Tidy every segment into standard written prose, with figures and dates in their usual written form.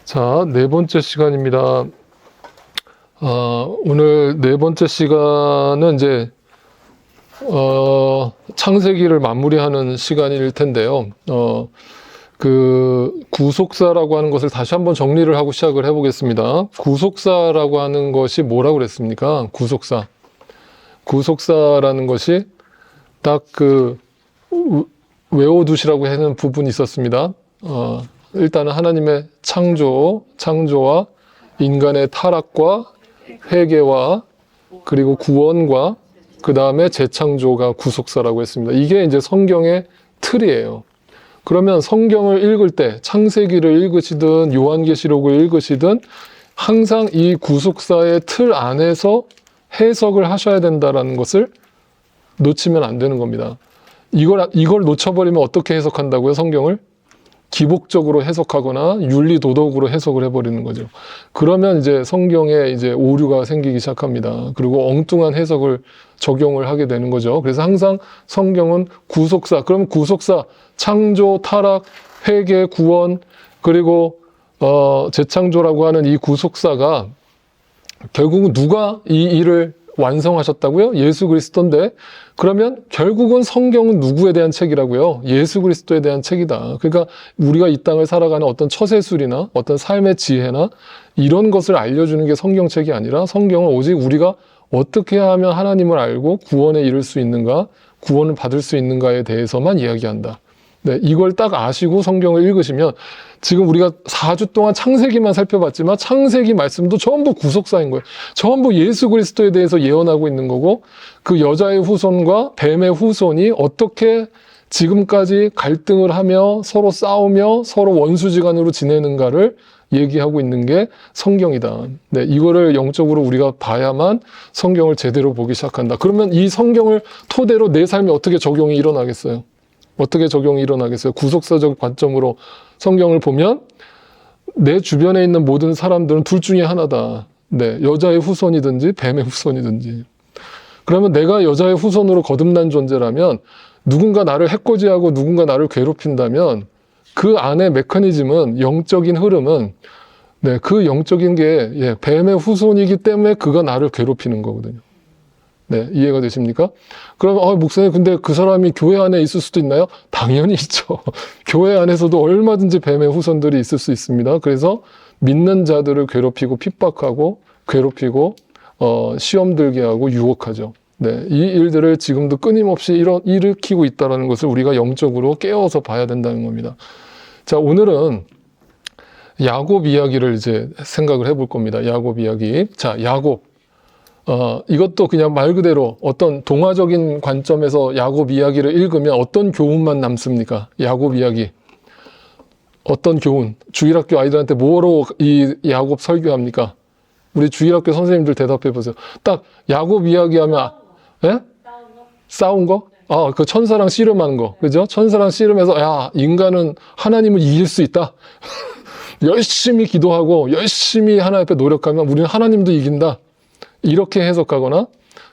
자, 네 번째 시간입니다. 오늘 네 번째 시간은 이제 창세기를 마무리하는 시간일 텐데요. 그 구속사라고 하는 것을 다시 한번 정리를 하고 시작을 해보겠습니다. 구속사라고 하는 것이 뭐라고 그랬습니까? 구속사. 구속사라는 것이 딱 그 외워두시라고 하는 부분이 있었습니다. 일단은 하나님의 창조와 인간의 타락과 회개와 그리고 구원과 그 다음에 재창조가 구속사라고 했습니다. 이게 이제 성경의 틀이에요. 그러면 성경을 읽을 때 창세기를 읽으시든 요한계시록을 읽으시든 항상 이 구속사의 틀 안에서 해석을 하셔야 된다는 것을 놓치면 안 되는 겁니다. 이걸 놓쳐버리면 어떻게 해석한다고요? 성경을? 기복적으로 해석하거나 윤리도덕으로 해석을 해버리는 거죠. 그러면 이제 성경에 이제 오류가 생기기 시작합니다. 그리고 엉뚱한 해석을 적용을 하게 되는 거죠. 그래서 항상 성경은 구속사, 그럼 구속사, 창조, 타락, 회개, 구원, 그리고 재창조라고 하는 이 구속사가 결국은 누가 이 일을 완성하셨다고요? 예수 그리스도인데, 그러면 결국은 성경은 누구에 대한 책이라고요? 예수 그리스도에 대한 책이다. 그러니까 우리가 이 땅을 살아가는 어떤 처세술이나 어떤 삶의 지혜나 이런 것을 알려주는 게 성경책이 아니라 성경은 오직 우리가 어떻게 하면 하나님을 알고 구원에 이를 수 있는가, 구원을 받을 수 있는가에 대해서만 이야기한다. 네, 이걸 딱 아시고 성경을 읽으시면, 지금 우리가 4주 동안 창세기만 살펴봤지만 창세기 말씀도 전부 구속사인 거예요. 전부 예수 그리스도에 대해서 예언하고 있는 거고, 그 여자의 후손과 뱀의 후손이 어떻게 지금까지 갈등을 하며 서로 싸우며 서로 원수지간으로 지내는가를 얘기하고 있는 게 성경이다. 네, 이거를 영적으로 우리가 봐야만 성경을 제대로 보기 시작한다. 그러면 이 성경을 토대로 내 삶에 어떻게 적용이 일어나겠어요? 어떻게 적용이 일어나겠어요? 구속사적 관점으로 성경을 보면 내 주변에 있는 모든 사람들은 둘 중에 하나다. 네, 여자의 후손이든지 뱀의 후손이든지. 그러면 내가 여자의 후손으로 거듭난 존재라면 누군가 나를 해코지하고 누군가 나를 괴롭힌다면 그 안에 메커니즘은, 영적인 흐름은, 네, 그 영적인 게 뱀의 후손이기 때문에 그가 나를 괴롭히는 거거든요. 네, 이해가 되십니까? 그럼 목사님, 근데 그 사람이 교회 안에 있을 수도 있나요? 당연히 있죠. 교회 안에서도 얼마든지 뱀의 후손들이 있을 수 있습니다. 그래서 믿는 자들을 괴롭히고 핍박하고 괴롭히고 시험 들게 하고 유혹하죠. 네, 이 일들을 지금도 끊임없이 일으키고 있다는 것을 우리가 영적으로 깨워서 봐야 된다는 겁니다. 자, 오늘은 야곱 이야기를 이제 생각을 해볼 겁니다. 야곱 이야기. 자, 야곱. 이것도 그냥 말 그대로 어떤 동화적인 관점에서 야곱 이야기를 읽으면 어떤 교훈만 남습니까? 야곱 이야기. 어떤 교훈? 주일학교 아이들한테 뭐로 이 야곱 설교합니까? 우리 주일학교 선생님들 대답해 보세요. 딱 야곱 이야기하면, 예? 싸운 거? 그 천사랑 씨름하는 거. 그죠? 천사랑 씨름해서, 야, 인간은 하나님을 이길 수 있다. 열심히 기도하고 열심히 하나님 앞에 노력하면 우리는 하나님도 이긴다. 이렇게 해석하거나,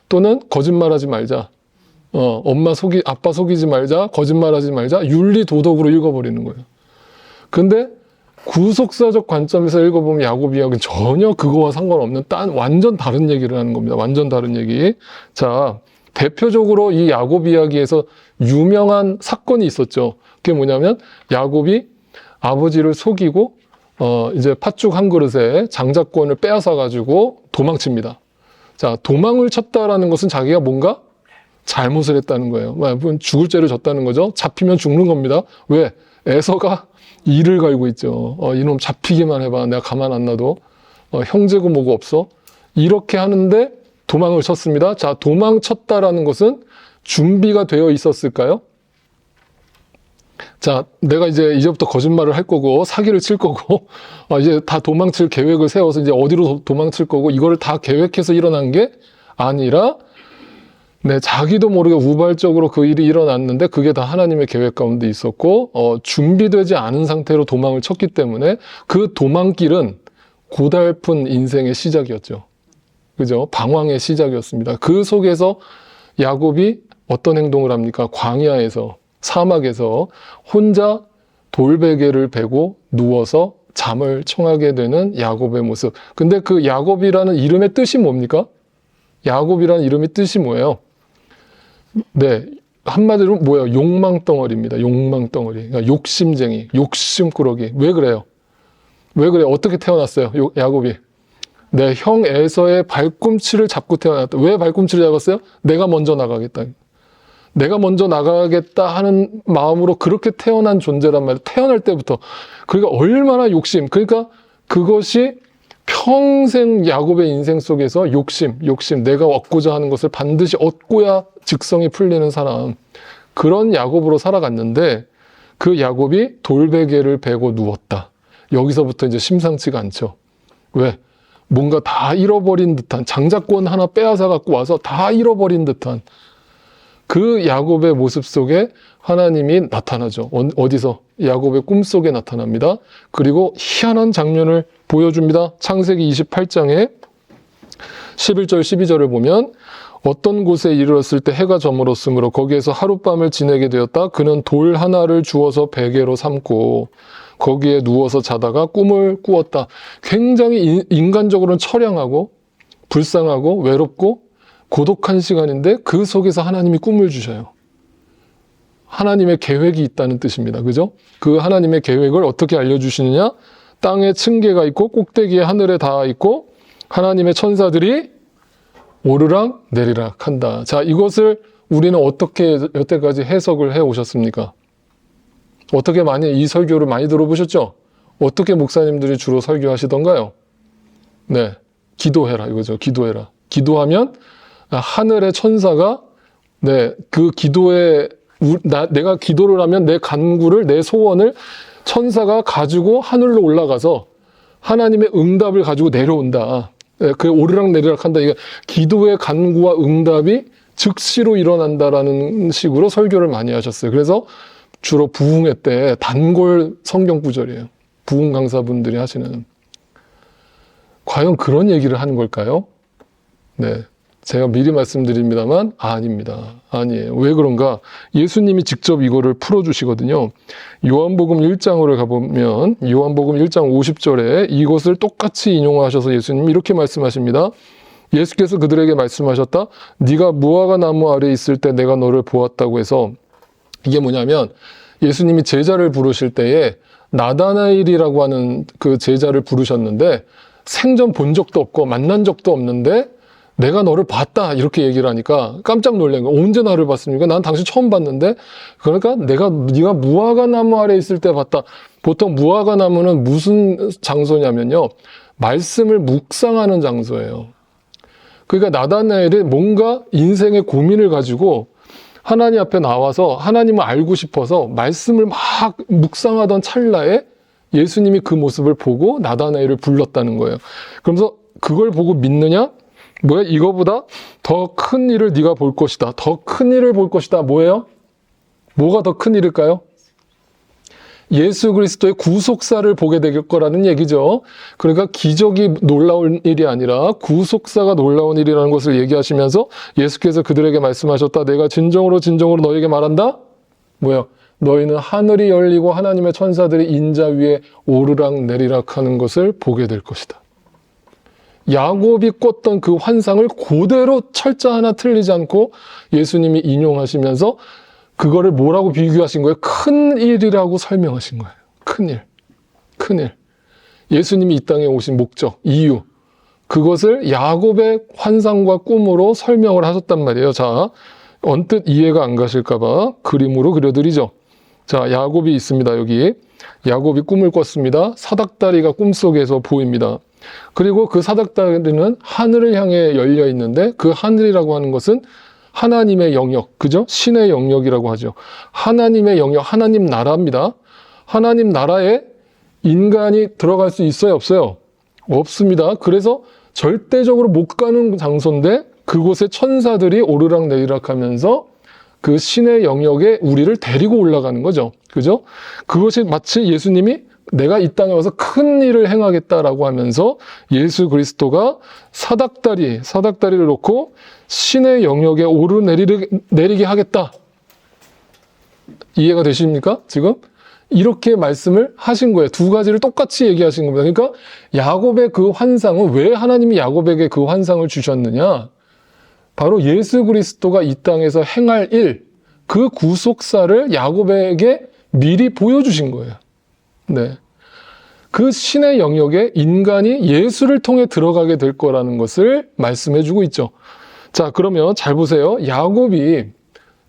또는 거짓말하지 말자. 아빠 속이지 말자. 거짓말하지 말자. 윤리 도덕으로 읽어버리는 거예요. 근데 구속사적 관점에서 읽어보면 야곱 이야기는 전혀 그거와 상관없는 완전 다른 얘기를 하는 겁니다. 완전 다른 얘기. 자, 대표적으로 이 야곱 이야기에서 유명한 사건이 있었죠. 그게 뭐냐면 야곱이 아버지를 속이고 이제 팥죽 한 그릇에 장자권을 빼앗아 가지고 도망칩니다. 자, 도망을 쳤다라는 것은 자기가 뭔가 잘못을 했다는 거예요. 죽을 죄를 졌다는 거죠. 잡히면 죽는 겁니다. 왜? 에서가 이를 갈고 있죠. 이놈 잡히기만 해봐. 내가 가만 안 놔도. 형제고 뭐고 없어. 이렇게 하는데 도망을 쳤습니다. 자, 도망쳤다라는 것은 준비가 되어 있었을까요? 자, 내가 이제부터 거짓말을 할 거고 사기를 칠 거고 이제 다 도망칠 계획을 세워서 이제 어디로 도망칠 거고 이거를 다 계획해서 일어난 게 아니라, 네, 자기도 모르게 우발적으로 그 일이 일어났는데 그게 다 하나님의 계획 가운데 있었고 준비되지 않은 상태로 도망을 쳤기 때문에 그 도망길은 고달픈 인생의 시작이었죠. 그죠? 방황의 시작이었습니다. 그 속에서 야곱이 어떤 행동을 합니까? 광야에서, 사막에서 혼자 돌베개를 베고 누워서 잠을 청하게 되는 야곱의 모습. 근데 그 야곱이라는 이름의 뜻이 뭡니까? 야곱이라는 이름의 뜻이 뭐예요? 네, 한마디로 뭐예요? 욕망덩어리입니다. 욕망덩어리. 그러니까 욕심쟁이, 욕심꾸러기. 왜 그래요? 왜 그래요? 어떻게 태어났어요? 야곱이. 네, 형 에서의 발꿈치를 잡고 태어났다. 왜 발꿈치를 잡았어요? 내가 먼저 나가겠다. 내가 먼저 나가겠다 하는 마음으로 그렇게 태어난 존재란 말이에요. 태어날 때부터. 그러니까 얼마나 욕심. 그러니까 그것이 평생 야곱의 인생 속에서 욕심, 내가 얻고자 하는 것을 반드시 얻고야 직성이 풀리는 사람. 그런 야곱으로 살아갔는데 그 야곱이 돌베개를 베고 누웠다. 여기서부터 이제 심상치가 않죠. 왜? 뭔가 다 잃어버린 듯한, 장자권 하나 빼앗아 갖고 와서 다 잃어버린 듯한 그 야곱의 모습 속에 하나님이 나타나죠. 어디서? 야곱의 꿈속에 나타납니다. 그리고 희한한 장면을 보여줍니다. 창세기 28장에 11절 12절을 보면 어떤 곳에 이르렀을 때 해가 저물었으므로 거기에서 하룻밤을 지내게 되었다. 그는 돌 하나를 주워서 베개로 삼고 거기에 누워서 자다가 꿈을 꾸었다. 굉장히 인간적으로는 처량하고 불쌍하고 외롭고 고독한 시간인데 그 속에서 하나님이 꿈을 주셔요. 하나님의 계획이 있다는 뜻입니다. 그죠? 그 하나님의 계획을 어떻게 알려주시느냐? 땅에 층계가 있고 꼭대기에 하늘에 닿아 있고 하나님의 천사들이 오르락 내리락 한다. 자, 이것을 우리는 어떻게 여태까지 해석을 해 오셨습니까? 어떻게 이 설교를 많이 들어보셨죠? 어떻게 목사님들이 주로 설교하시던가요? 네, 기도해라 이거죠. 기도해라. 기도하면 하늘의 천사가 그 기도에 내가 기도를 하면 내 간구를, 내 소원을 천사가 가지고 하늘로 올라가서 하나님의 응답을 가지고 내려온다. 그 오르락 내리락 한다. 이게 기도의 간구와 응답이 즉시로 일어난다라는 식으로 설교를 많이 하셨어요. 그래서 주로 부흥회 때 단골 성경 구절이에요. 부흥 강사분들이 하시는. 과연 그런 얘기를 하는 걸까요? 네. 제가 미리 말씀드립니다만 아닙니다. 아니에요. 왜 그런가? 예수님이 직접 이거를 풀어주시거든요. 요한복음 1장으로 가보면 요한복음 1장 50절에 이것을 똑같이 인용하셔서 예수님이 이렇게 말씀하십니다. 예수께서 그들에게 말씀하셨다. 네가 무화과 나무 아래에 있을 때 내가 너를 보았다고 해서 이게 뭐냐면 예수님이 제자를 부르실 때에 나다나엘이라고 하는 그 제자를 부르셨는데 생전 본 적도 없고 만난 적도 없는데 내가 너를 봤다 이렇게 얘기를 하니까 깜짝 놀란 거야. 언제 나를 봤습니까? 난 당신 처음 봤는데. 그러니까 네가 무화과 나무 아래 있을 때 봤다. 보통 무화과 나무는 무슨 장소냐면요, 말씀을 묵상하는 장소예요. 그러니까 나다나엘이 뭔가 인생의 고민을 가지고 하나님 앞에 나와서 하나님을 알고 싶어서 말씀을 막 묵상하던 찰나에 예수님이 그 모습을 보고 나다나엘을 불렀다는 거예요. 그러면서 그걸 보고 믿느냐? 뭐야? 이거보다 더 큰 일을 네가 볼 것이다. 더 큰 일을 볼 것이다. 뭐예요? 뭐가 더 큰 일일까요? 예수 그리스도의 구속사를 보게 될 거라는 얘기죠. 그러니까 기적이 놀라운 일이 아니라 구속사가 놀라운 일이라는 것을 얘기하시면서 예수께서 그들에게 말씀하셨다. 내가 진정으로 너에게 말한다. 뭐예요? 너희는 하늘이 열리고 하나님의 천사들이 인자 위에 오르락 내리락 하는 것을 보게 될 것이다. 야곱이 꿨던 그 환상을 그대로 철자 하나 틀리지 않고 예수님이 인용하시면서 그거를 뭐라고 비교하신 거예요? 큰 일이라고 설명하신 거예요. 큰 일. 큰 일. 예수님이 이 땅에 오신 목적, 이유. 그것을 야곱의 환상과 꿈으로 설명을 하셨단 말이에요. 자, 언뜻 이해가 안 가실까봐 그림으로 그려드리죠. 자, 야곱이 있습니다. 여기. 야곱이 꿈을 꿨습니다. 사닥다리가 꿈속에서 보입니다. 그리고 그 사닥다리는 하늘을 향해 열려 있는데 그 하늘이라고 하는 것은 하나님의 영역, 그죠? 신의 영역이라고 하죠. 하나님의 영역, 하나님 나라입니다. 하나님 나라에 인간이 들어갈 수 있어요, 없어요? 없습니다. 그래서 절대적으로 못 가는 장소인데 그곳에 천사들이 오르락 내리락 하면서 그 신의 영역에 우리를 데리고 올라가는 거죠. 그죠? 그것이 마치 예수님이 내가 이 땅에 와서 큰 일을 행하겠다라고 하면서 예수 그리스도가 사닥다리를 놓고 신의 영역에 오르내리게 하겠다. 이해가 되십니까? 지금? 이렇게 말씀을 하신 거예요. 두 가지를 똑같이 얘기하신 겁니다. 그러니까 야곱의 그 환상은 왜 하나님이 야곱에게 그 환상을 주셨느냐? 바로 예수 그리스도가 이 땅에서 행할 일, 그 구속사를 야곱에게 미리 보여주신 거예요. 네. 그 신의 영역에 인간이 예수를 통해 들어가게 될 거라는 것을 말씀해 주고 있죠. 자, 그러면 잘 보세요. 야곱이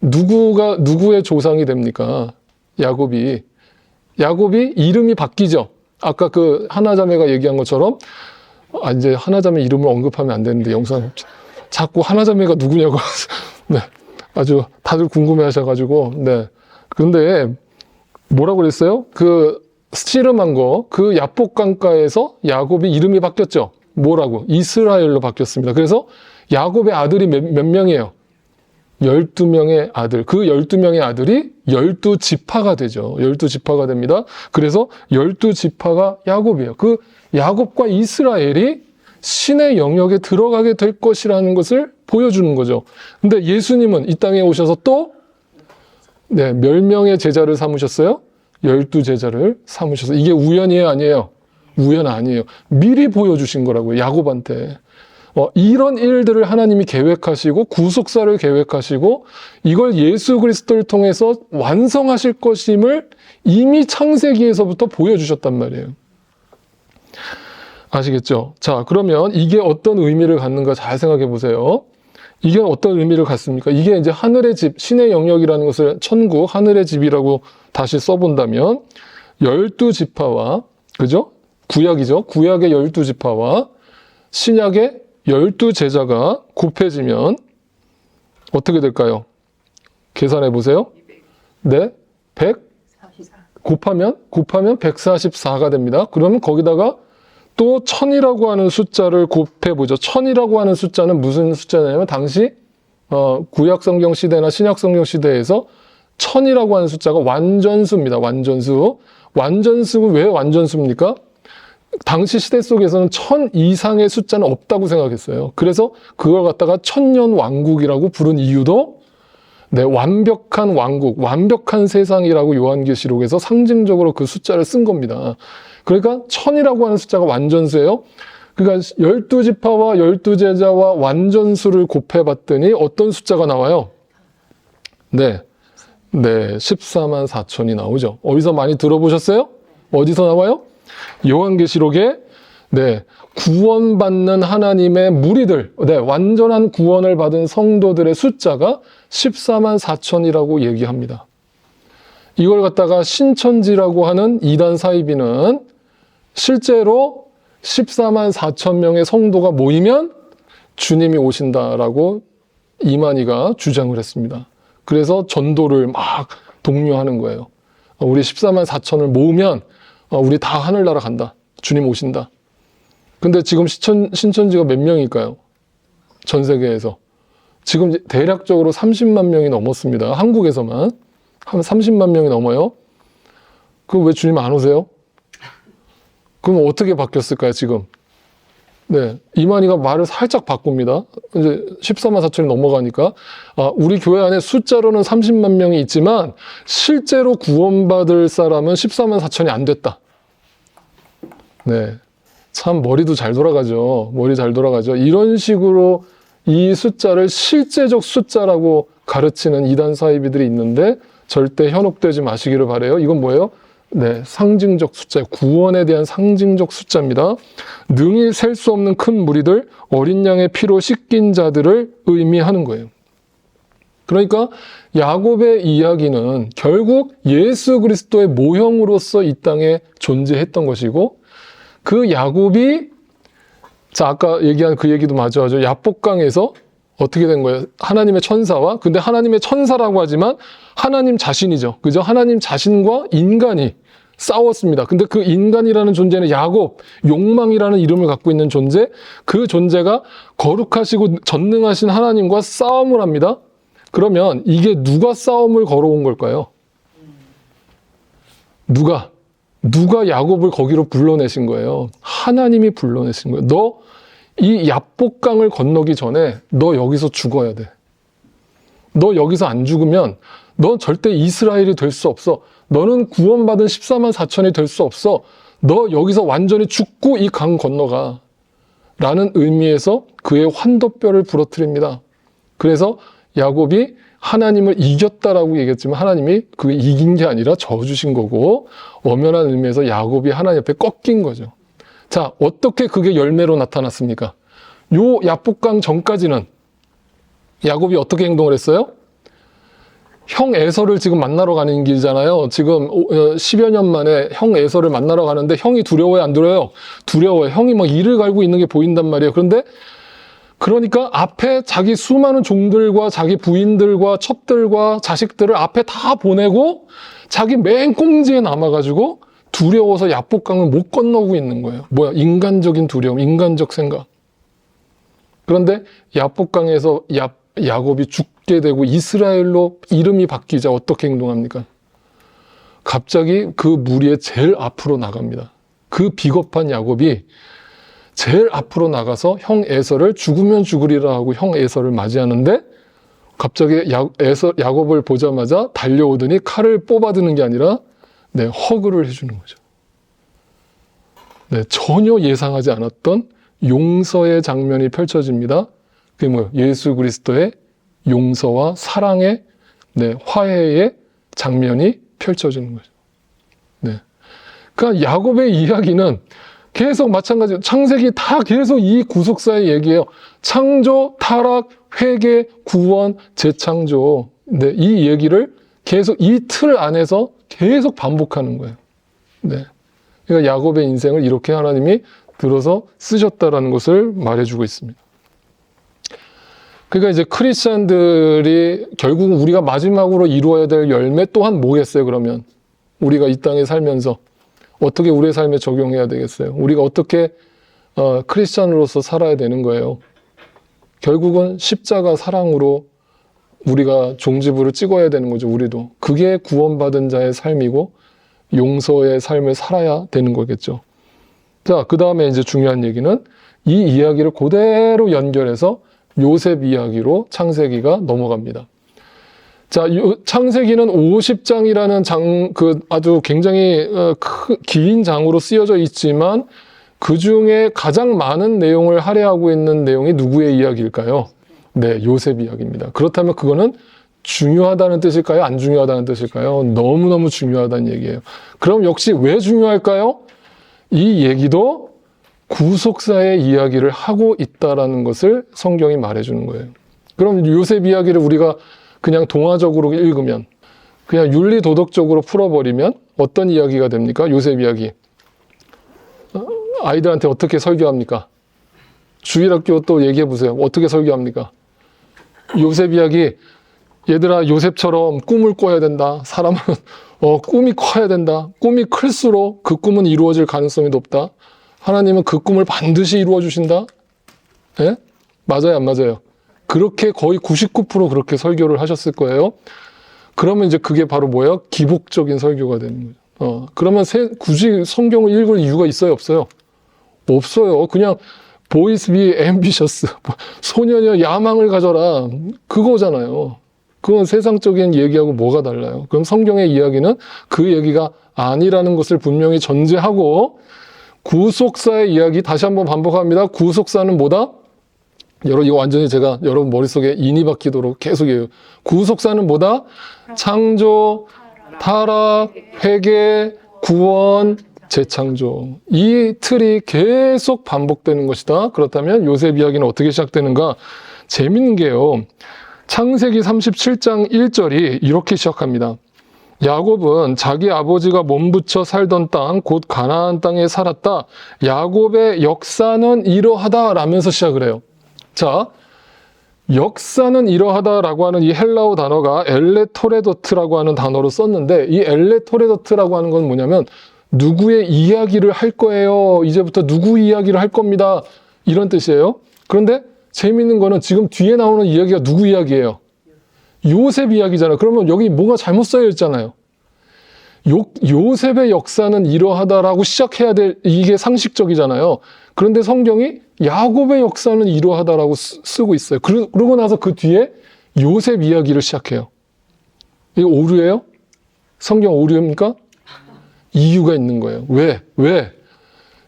누구의 조상이 됩니까? 야곱이 이름이 바뀌죠. 아까 그 하나자매가 얘기한 것처럼, 이제 하나자매 이름을 언급하면 안 되는데, 영상 자꾸 하나자매가 누구냐고. 네. 아주 다들 궁금해 하셔가지고, 네. 근데 뭐라고 그랬어요? 그 씨름한 거, 그 야복강가에서 야곱이 이름이 바뀌었죠. 뭐라고? 이스라엘로 바뀌었습니다. 그래서 야곱의 아들이 몇 명이에요? 12명의 아들. 그 12명의 아들이 12지파가 되죠. 12지파가 됩니다. 그래서 12지파가 야곱이에요. 그 야곱과 이스라엘이 신의 영역에 들어가게 될 것이라는 것을 보여주는 거죠. 근데 예수님은 이 땅에 오셔서 또 몇 명의 제자를 삼으셨어요? 12제자를 삼으셔서. 이게 우연이에요? 아니에요? 우연 아니에요. 미리 보여주신 거라고요. 야곱한테. 이런 일들을 하나님이 계획하시고 구속사를 계획하시고 이걸 예수 그리스도를 통해서 완성하실 것임을 이미 창세기에서부터 보여주셨단 말이에요. 아시겠죠? 자, 그러면 이게 어떤 의미를 갖는가 잘 생각해 보세요. 이게 어떤 의미를 갖습니까? 이게 이제 하늘의 집, 신의 영역이라는 것을 천국, 하늘의 집이라고 다시 써본다면 12지파와, 그죠? 구약이죠? 구약의 12지파와 신약의 12제자가 곱해지면 어떻게 될까요? 계산해 보세요. 네? 100? 곱하면 144가 됩니다. 그러면 거기다가 또 1000이라고 하는 숫자를 곱해보죠. 1000이라고 하는 숫자는 무슨 숫자냐면 당시 구약 성경 시대나 신약 성경 시대에서 1000이라고 하는 숫자가 완전수입니다. 완전수. 완전수는 왜 완전수입니까? 당시 시대 속에서는 1000 이상의 숫자는 없다고 생각했어요. 그래서 그걸 갖다가 천년 왕국이라고 부른 이유도 완벽한 왕국, 완벽한 세상이라고 요한계시록에서 상징적으로 그 숫자를 쓴 겁니다. 그러니까 1000이라고 하는 숫자가 완전수예요. 그러니까 12지파와 12제자와 완전수를 곱해봤더니 어떤 숫자가 나와요? 14만 4천이 나오죠. 어디서 많이 들어보셨어요? 어디서 나와요? 요한계시록에 구원받는 하나님의 무리들, 완전한 구원을 받은 성도들의 숫자가 14만 4천이라고 얘기합니다. 이걸 갖다가 신천지라고 하는 이단 사이비는 실제로 14만 4천 명의 성도가 모이면 주님이 오신다라고 이만희가 주장을 했습니다. 그래서 전도를 막 독려하는 거예요. 우리 14만 4천을 모으면 우리 다 하늘나라 간다. 주님 오신다. 근데 지금 신천지가 몇 명일까요? 전 세계에서. 지금 대략적으로 30만 명이 넘었습니다. 한국에서만. 한 30만 명이 넘어요. 그럼 왜 주님 안 오세요? 그럼 어떻게 바뀌었을까요, 지금? 이만희가 말을 살짝 바꿉니다. 이제 14만 4천이 넘어가니까. 우리 교회 안에 숫자로는 30만 명이 있지만, 실제로 구원받을 사람은 14만 4천이 안 됐다. 참 머리도 잘 돌아가죠. 머리 잘 돌아가죠. 이런 식으로 이 숫자를 실제적 숫자라고 가르치는 이단 사이비들이 있는데, 절대 현혹되지 마시기를 바라요. 이건 뭐예요? 상징적 숫자예요. 구원에 대한 상징적 숫자입니다. 능히 셀 수 없는 큰 무리들, 어린 양의 피로 씻긴 자들을 의미하는 거예요. 그러니까 야곱의 이야기는 결국 예수 그리스도의 모형으로서 이 땅에 존재했던 것이고, 그 야곱이 아까 얘기한 그 얘기도 마저하죠. 야복강에서 어떻게 된 거예요? 하나님의 천사와, 근데 하나님의 천사라고 하지만 하나님 자신이죠. 그죠? 하나님 자신과 인간이 싸웠습니다. 근데 그 인간이라는 존재는 야곱, 욕망이라는 이름을 갖고 있는 존재, 그 존재가 거룩하시고 전능하신 하나님과 싸움을 합니다. 그러면 이게 누가 싸움을 걸어온 걸까요? 누가? 누가 야곱을 거기로 불러내신 거예요? 하나님이 불러내신 거예요. 너 이 야복강을 건너기 전에 너 여기서 죽어야 돼. 너 여기서 안 죽으면 넌 절대 이스라엘이 될 수 없어. 너는 구원받은 14만 4천이 될 수 없어. 너 여기서 완전히 죽고 이 강 건너가. 라는 의미에서 그의 환도뼈를 부러뜨립니다. 그래서 야곱이 하나님을 이겼다라고 얘기했지만 하나님이 그 이긴 게 아니라 져주신 거고, 엄연한 의미에서 야곱이 하나님 앞에 꺾인 거죠. 자, 어떻게 그게 열매로 나타났습니까? 요 야복강 전까지는 야곱이 어떻게 행동을 했어요? 형 에서를 지금 만나러 가는 길이잖아요. 지금 10여 년 만에 형 에서를 만나러 가는데 형이 두려워요, 안 두려워요? 두려워요. 형이 막 이를 갈고 있는 게 보인단 말이에요. 그러니까 앞에 자기 수많은 종들과 자기 부인들과 첩들과 자식들을 앞에 다 보내고 자기 맨 꽁지에 남아가지고 두려워서 야복강을 못 건너고 있는 거예요. 뭐야? 인간적인 두려움, 인간적 생각. 그런데 야복강에서 야곱이 죽게 되고 이스라엘로 이름이 바뀌자 어떻게 행동합니까? 갑자기 그 무리의 제일 앞으로 나갑니다. 그 비겁한 야곱이 제일 앞으로 나가서 형 에서를 죽으면 죽으리라 하고 형 에서를 맞이하는데 갑자기 야곱을 보자마자 달려오더니 칼을 뽑아드는 게 아니라 허그를 해주는 거죠. 전혀 예상하지 않았던 용서의 장면이 펼쳐집니다. 그게 뭐예요? 예수 그리스도의 용서와 사랑의 화해의 장면이 펼쳐지는 거죠. 그러니까 야곱의 이야기는 계속 마찬가지로 창세기 다 계속 이 구속사의 얘기예요. 창조, 타락, 회개, 구원, 재창조. 이 얘기를 계속 이 틀 안에서 계속 반복하는 거예요. 그러니까 야곱의 인생을 이렇게 하나님이 들어서 쓰셨다라는 것을 말해주고 있습니다. 그러니까 이제 크리스찬들이 결국 우리가 마지막으로 이루어야 될 열매 또한 뭐겠어요, 그러면? 우리가 이 땅에 살면서 어떻게 우리의 삶에 적용해야 되겠어요? 우리가 어떻게 크리스찬으로서 살아야 되는 거예요? 결국은 십자가 사랑으로 우리가 종지부를 찍어야 되는 거죠, 우리도. 그게 구원받은 자의 삶이고 용서의 삶을 살아야 되는 거겠죠. 자, 그 다음에 이제 중요한 얘기는 이 이야기를 그대로 연결해서 요셉 이야기로 창세기가 넘어갑니다. 자, 창세기는 50장이라는 아주 굉장히 긴 장으로 쓰여져 있지만 그 중에 가장 많은 내용을 할애하고 있는 내용이 누구의 이야기일까요? 요셉 이야기입니다. 그렇다면 그거는 중요하다는 뜻일까요? 안 중요하다는 뜻일까요? 너무너무 중요하다는 얘기예요. 그럼 역시 왜 중요할까요? 이 얘기도 구속사의 이야기를 하고 있다라는 것을 성경이 말해주는 거예요. 그럼 요셉 이야기를 우리가 그냥 동화적으로 읽으면, 그냥 윤리도덕적으로 풀어버리면 어떤 이야기가 됩니까? 요셉 이야기. 아이들한테 어떻게 설교합니까? 주일학교 또 얘기해보세요. 어떻게 설교합니까? 요셉 이야기, 얘들아 요셉처럼 꿈을 꿔야 된다. 사람은 꿈이 커야 된다. 꿈이 클수록 그 꿈은 이루어질 가능성이 높다. 하나님은 그 꿈을 반드시 이루어 주신다. 예? 맞아요, 안 맞아요? 그렇게 거의 99% 그렇게 설교를 하셨을 거예요. 그러면 이제 그게 바로 뭐예요? 기복적인 설교가 되는 거죠. 그러면 굳이 성경을 읽을 이유가 있어요, 없어요? 없어요. 그냥 boys be ambitious. 소년이여 야망을 가져라. 그거잖아요. 그건 세상적인 얘기하고 뭐가 달라요? 그럼 성경의 이야기는 그 얘기가 아니라는 것을 분명히 전제하고 구속사의 이야기 다시 한번 반복합니다. 구속사는 뭐다? 여러분 이거 완전히 제가 여러분 머릿속에 인이 박히도록 계속 해요. 구속사는 뭐다? 창조, 타락, 회개, 구원, 재창조. 이 틀이 계속 반복되는 것이다. 그렇다면 요셉 이야기는 어떻게 시작되는가? 재밌는 게요. 창세기 37장 1절이 이렇게 시작합니다. 야곱은 자기 아버지가 몸부쳐 살던 땅, 곧 가나안 땅에 살았다. 야곱의 역사는 이러하다 라면서 시작을 해요. 자, 역사는 이러하다라고 하는 이 헬라어 단어가 엘레토레도트라고 하는 단어로 썼는데 이 엘레토레도트라고 하는 건 뭐냐면 누구의 이야기를 할 거예요. 이제부터 누구 이야기를 할 겁니다. 이런 뜻이에요. 그런데 재미있는 거는 지금 뒤에 나오는 이야기가 누구 이야기예요? 요셉 이야기잖아요. 그러면 여기 뭐가 잘못 써여 있잖아요. 요셉의 역사는 이러하다라고 시작해야 될, 이게 상식적이잖아요. 그런데 성경이 야곱의 역사는 이러하다라고 쓰고 있어요. 그러고 나서 그 뒤에 요셉 이야기를 시작해요. 이거 오류예요? 성경 오류입니까? 이유가 있는 거예요. 왜?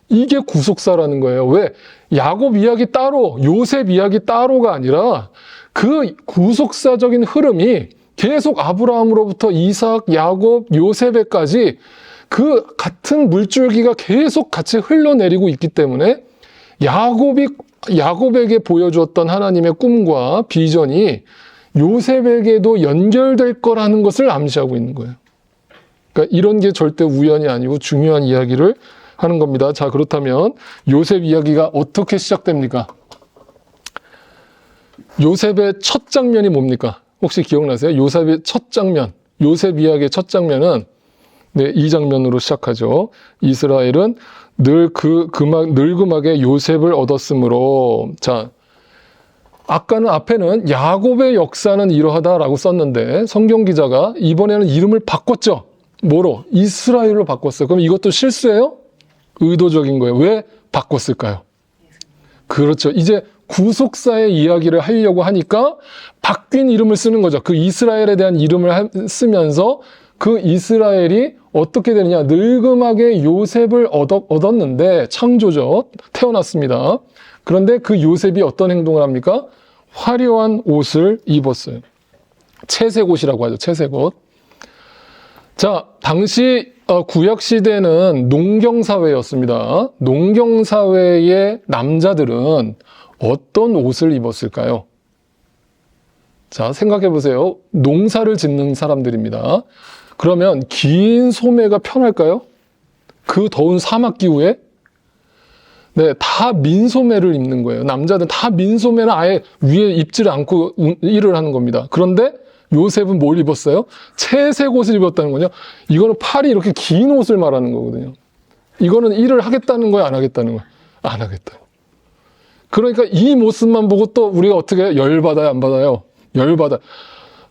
이게 구속사라는 거예요. 왜? 야곱 이야기 따로, 요셉 이야기 따로가 아니라 그 구속사적인 흐름이 계속 아브라함으로부터 이삭, 야곱, 요셉에까지 그 같은 물줄기가 계속 같이 흘러내리고 있기 때문에 야곱에게 보여주었던 하나님의 꿈과 비전이 요셉에게도 연결될 거라는 것을 암시하고 있는 거예요. 그러니까 이런 게 절대 우연이 아니고 중요한 이야기를 하는 겁니다. 자, 그렇다면 요셉 이야기가 어떻게 시작됩니까? 요셉의 첫 장면이 뭡니까? 혹시 기억나세요? 요셉의 첫 장면, 요셉 이야기의 첫 장면은 이 장면으로 시작하죠. 이스라엘은 늙음하게 요셉을 얻었으므로. 자, 앞에는 야곱의 역사는 이러하다라고 썼는데 성경 기자가 이번에는 이름을 바꿨죠. 뭐로? 이스라엘로 바꿨어요. 그럼 이것도 실수예요? 의도적인 거예요. 왜 바꿨을까요? 그렇죠. 이제 구속사의 이야기를 하려고 하니까 바뀐 이름을 쓰는 거죠. 그 이스라엘에 대한 이름을 쓰면서 그 이스라엘이 어떻게 되느냐. 늙음하게 요셉을 얻었는데, 창조죠. 태어났습니다. 그런데 그 요셉이 어떤 행동을 합니까? 화려한 옷을 입었어요. 채색옷이라고 하죠. 채색옷. 자, 당시 구약시대는 농경사회였습니다. 농경사회의 남자들은 어떤 옷을 입었을까요? 자, 생각해 보세요. 농사를 짓는 사람들입니다. 그러면 긴 소매가 편할까요? 그 더운 사막 기후에? 네, 다 민소매를 입는 거예요. 남자들은 다 민소매는 아예 위에 입지를 않고 일을 하는 겁니다. 그런데 요셉은 뭘 입었어요? 채색 옷을 입었다는 거죠. 이거는 팔이 이렇게 긴 옷을 말하는 거거든요. 이거는 일을 하겠다는 거야, 안 하겠다는 거야? 안 하겠다. 그러니까 이 모습만 보고 또 우리가 어떻게 열받아요, 안 받아요? 열받아.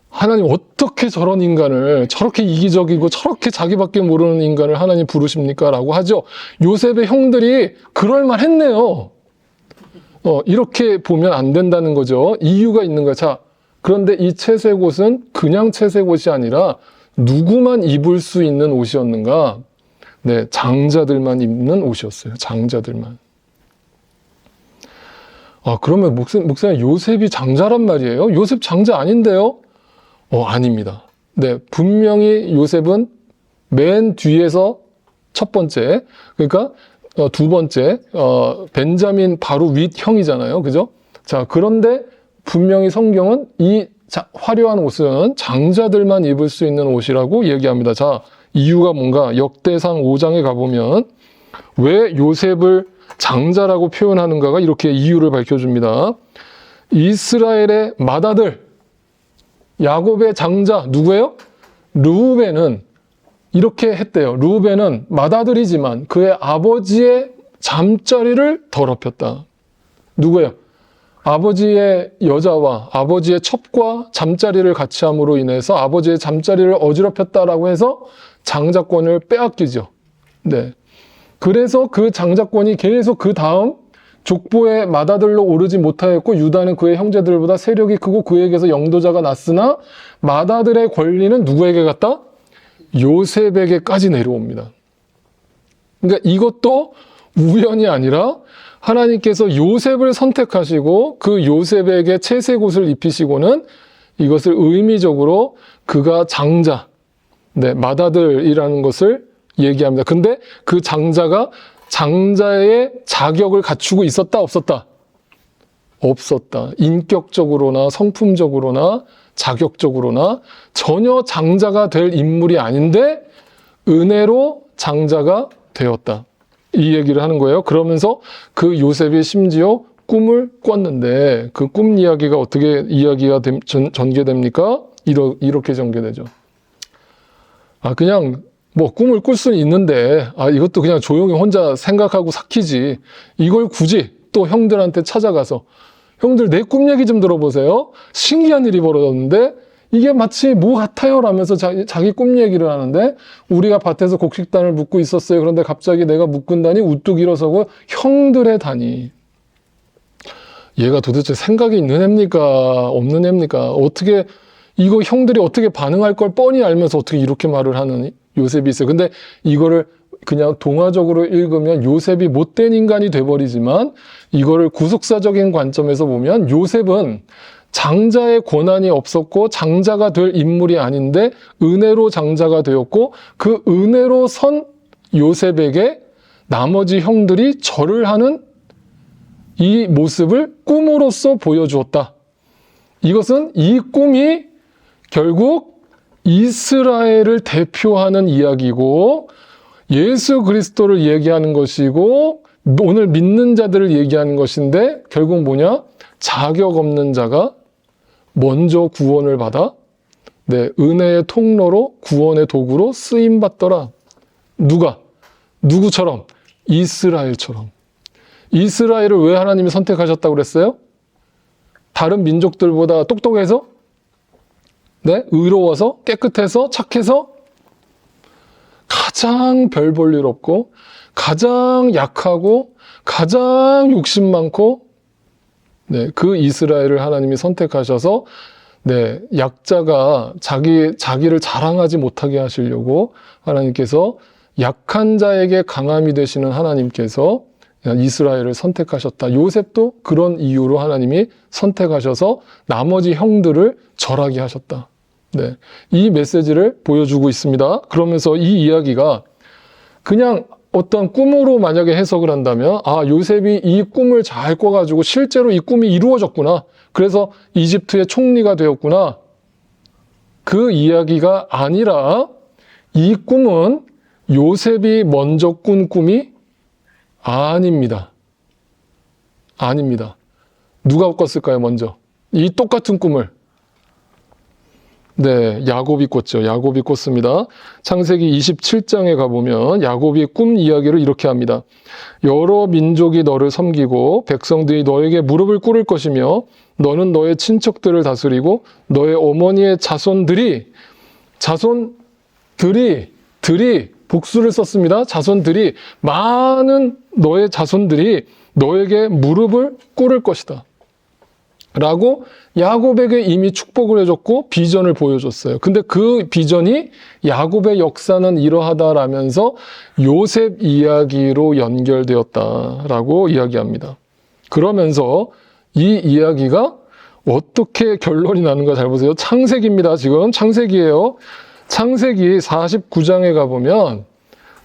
하나님 어떻게 저런 인간을, 저렇게 이기적이고 저렇게 자기밖에 모르는 인간을 하나님 부르십니까? 라고 하죠. 요셉의 형들이 그럴만 했네요. 이렇게 보면 안 된다는 거죠. 이유가 있는 거야. 자, 그런데 이 채색옷은 그냥 채색옷이 아니라 누구만 입을 수 있는 옷이었는가? 네, 장자들만 입는 옷이었어요. 장자들만. 그러면 목사님 요셉이 장자란 말이에요? 요셉 장자 아닌데요? 아닙니다. 네, 분명히 요셉은 맨 뒤에서 첫 번째, 그러니까 두 번째, 벤자민 바로 윗 형이잖아요. 그죠? 자, 그런데 분명히 성경은 이 화려한 옷은 장자들만 입을 수 있는 옷이라고 얘기합니다. 자, 이유가 뭔가? 역대상 5장에 가보면 왜 요셉을 장자라고 표현하는가가 이렇게 이유를 밝혀줍니다. 이스라엘의 맏아들, 야곱의 장자, 누구예요? 르우벤은 이렇게 했대요. 르우벤은 맏아들이지만 그의 아버지의 잠자리를 더럽혔다. 누구예요? 아버지의 여자와 아버지의 첩과 잠자리를 같이 함으로 인해서 아버지의 잠자리를 어지럽혔다라고 해서 장자권을 빼앗기죠. 네. 그래서 그 장자권이 계속 그 다음 족보의 맏아들로 오르지 못하였고 유다는 그의 형제들보다 세력이 크고 그에게서 영도자가 났으나 맏아들의 권리는 누구에게 갔다? 요셉에게까지 내려옵니다. 그러니까 이것도 우연이 아니라 하나님께서 요셉을 선택하시고 그 요셉에게 채색 옷을 입히시고는 이것을 의미적으로 그가 장자, 네, 맏아들이라는 것을 얘기합니다. 근데 그 장자가 장자의 자격을 갖추고 있었다, 없었다? 없었다. 인격적으로나 성품적으로나 자격적으로나 전혀 장자가 될 인물이 아닌데 은혜로 장자가 되었다. 이 얘기를 하는 거예요. 그러면서 그 요셉이 심지어 꿈을 꿨는데 그 꿈 이야기가 어떻게 이야기가 전개됩니까? 이렇게 전개되죠. 그냥 뭐 꿈을 꿀 수는 있는데 이것도 그냥 조용히 혼자 생각하고 삭히지. 이걸 굳이 또 형들한테 찾아가서 형들 내 꿈 얘기 좀 들어보세요. 신기한 일이 벌어졌는데 이게 마치 뭐 같아요? 라면서 자기 꿈 얘기를 하는데 우리가 밭에서 곡식단을 묶고 있었어요. 그런데 갑자기 내가 묶은다니 우뚝 일어서고 형들의 다니. 얘가 도대체 생각이 있는 애입니까? 없는 애입니까? 어떻게 이거 형들이 어떻게 반응할 걸 뻔히 알면서 어떻게 이렇게 말을 하는 요셉이 있어요. 근데 이거를 그냥 동화적으로 읽으면 요셉이 못된 인간이 돼버리지만 이거를 구속사적인 관점에서 보면 요셉은 장자의 권한이 없었고 장자가 될 인물이 아닌데 은혜로 장자가 되었고 그 은혜로 선 요셉에게 나머지 형들이 절을 하는 이 모습을 꿈으로써 보여주었다. 이것은 이 꿈이 결국 이스라엘을 대표하는 이야기고 예수 그리스도를 얘기하는 것이고 오늘 믿는 자들을 얘기하는 것인데 결국 뭐냐? 자격 없는 자가 먼저 구원을 받아 은혜의 통로로 구원의 도구로 쓰임받더라. 누구처럼? 이스라엘처럼. 이스라엘을 왜 하나님이 선택하셨다고 그랬어요? 다른 민족들보다 똑똑해서? 의로워서? 깨끗해서? 착해서? 가장 별 볼 일 없고 가장 약하고 가장 욕심 많고 그 이스라엘을 하나님이 선택하셔서 약자가 자기를 자랑하지 못하게 하시려고 하나님께서 약한 자에게 강함이 되시는 하나님께서 이스라엘을 선택하셨다. 요셉도 그런 이유로 하나님이 선택하셔서 나머지 형들을 절하게 하셨다. 이 메시지를 보여주고 있습니다. 그러면서 이 이야기가 그냥 어떤 꿈으로 만약에 해석을 한다면 요셉이 이 꿈을 잘 꿔가지고 실제로 이 꿈이 이루어졌구나. 그래서 이집트의 총리가 되었구나. 그 이야기가 아니라 이 꿈은 요셉이 먼저 꾼 꿈이 아닙니다. 누가 꿨을까요, 먼저? 이 똑같은 꿈을. 야곱이 꿨죠. 야곱이 꿨습니다. 창세기 27장에 가보면 야곱이 꿈 이야기를 이렇게 합니다. 여러 민족이 너를 섬기고 백성들이 너에게 무릎을 꿇을 것이며 너는 너의 친척들을 다스리고 너의 어머니의 자손들이 복수를 썼습니다. 자손들이 많은 너의 자손들이 너에게 무릎을 꿇을 것이다. 라고 야곱에게 이미 축복을 해줬고 비전을 보여줬어요. 근데 그 비전이 야곱의 역사는 이러하다라면서 요셉 이야기로 연결되었다라고 이야기합니다. 그러면서 이 이야기가 어떻게 결론이 나는가 잘 보세요. 창세기입니다. 지금 창세기예요. 창세기 49장에 가보면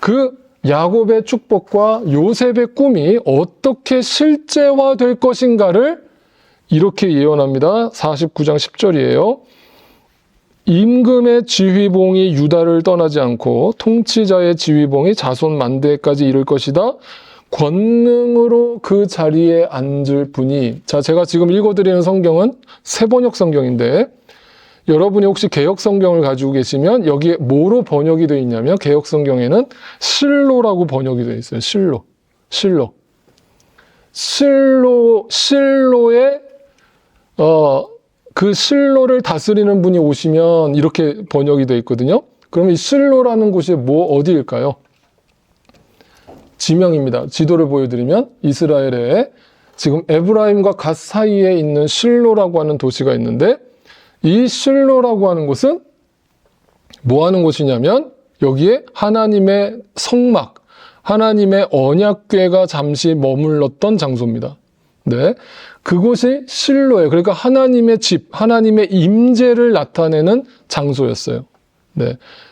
그 야곱의 축복과 요셉의 꿈이 어떻게 실제화될 것인가를 이렇게 예언합니다. 49장 10절이에요. 임금의 지휘봉이 유다를 떠나지 않고 통치자의 지휘봉이 자손 만대까지 이를 것이다. 권능으로 그 자리에 앉을 분이. 자, 제가 지금 읽어드리는 성경은 새번역 성경인데 여러분이 혹시 개역 성경을 가지고 계시면 여기에 뭐로 번역이 되어 있냐면 개역 성경에는 실로라고 번역이 되어 있어요. 실로의 그 실로를 다스리는 분이 오시면 이렇게 번역이 되어 있거든요. 그러면 이 실로라는 곳이 어디일까요? 지명입니다. 지도를 보여드리면 이스라엘에 지금 에브라임과 갓 사이에 있는 실로라고 하는 도시가 있는데 이 실로라고 하는 곳은 뭐 하는 곳이냐면 여기에 하나님의 성막, 하나님의 언약궤가 잠시 머물렀던 장소입니다. 그곳이 실로예요. 그러니까 하나님의 집, 하나님의 임재를 나타내는 장소였어요.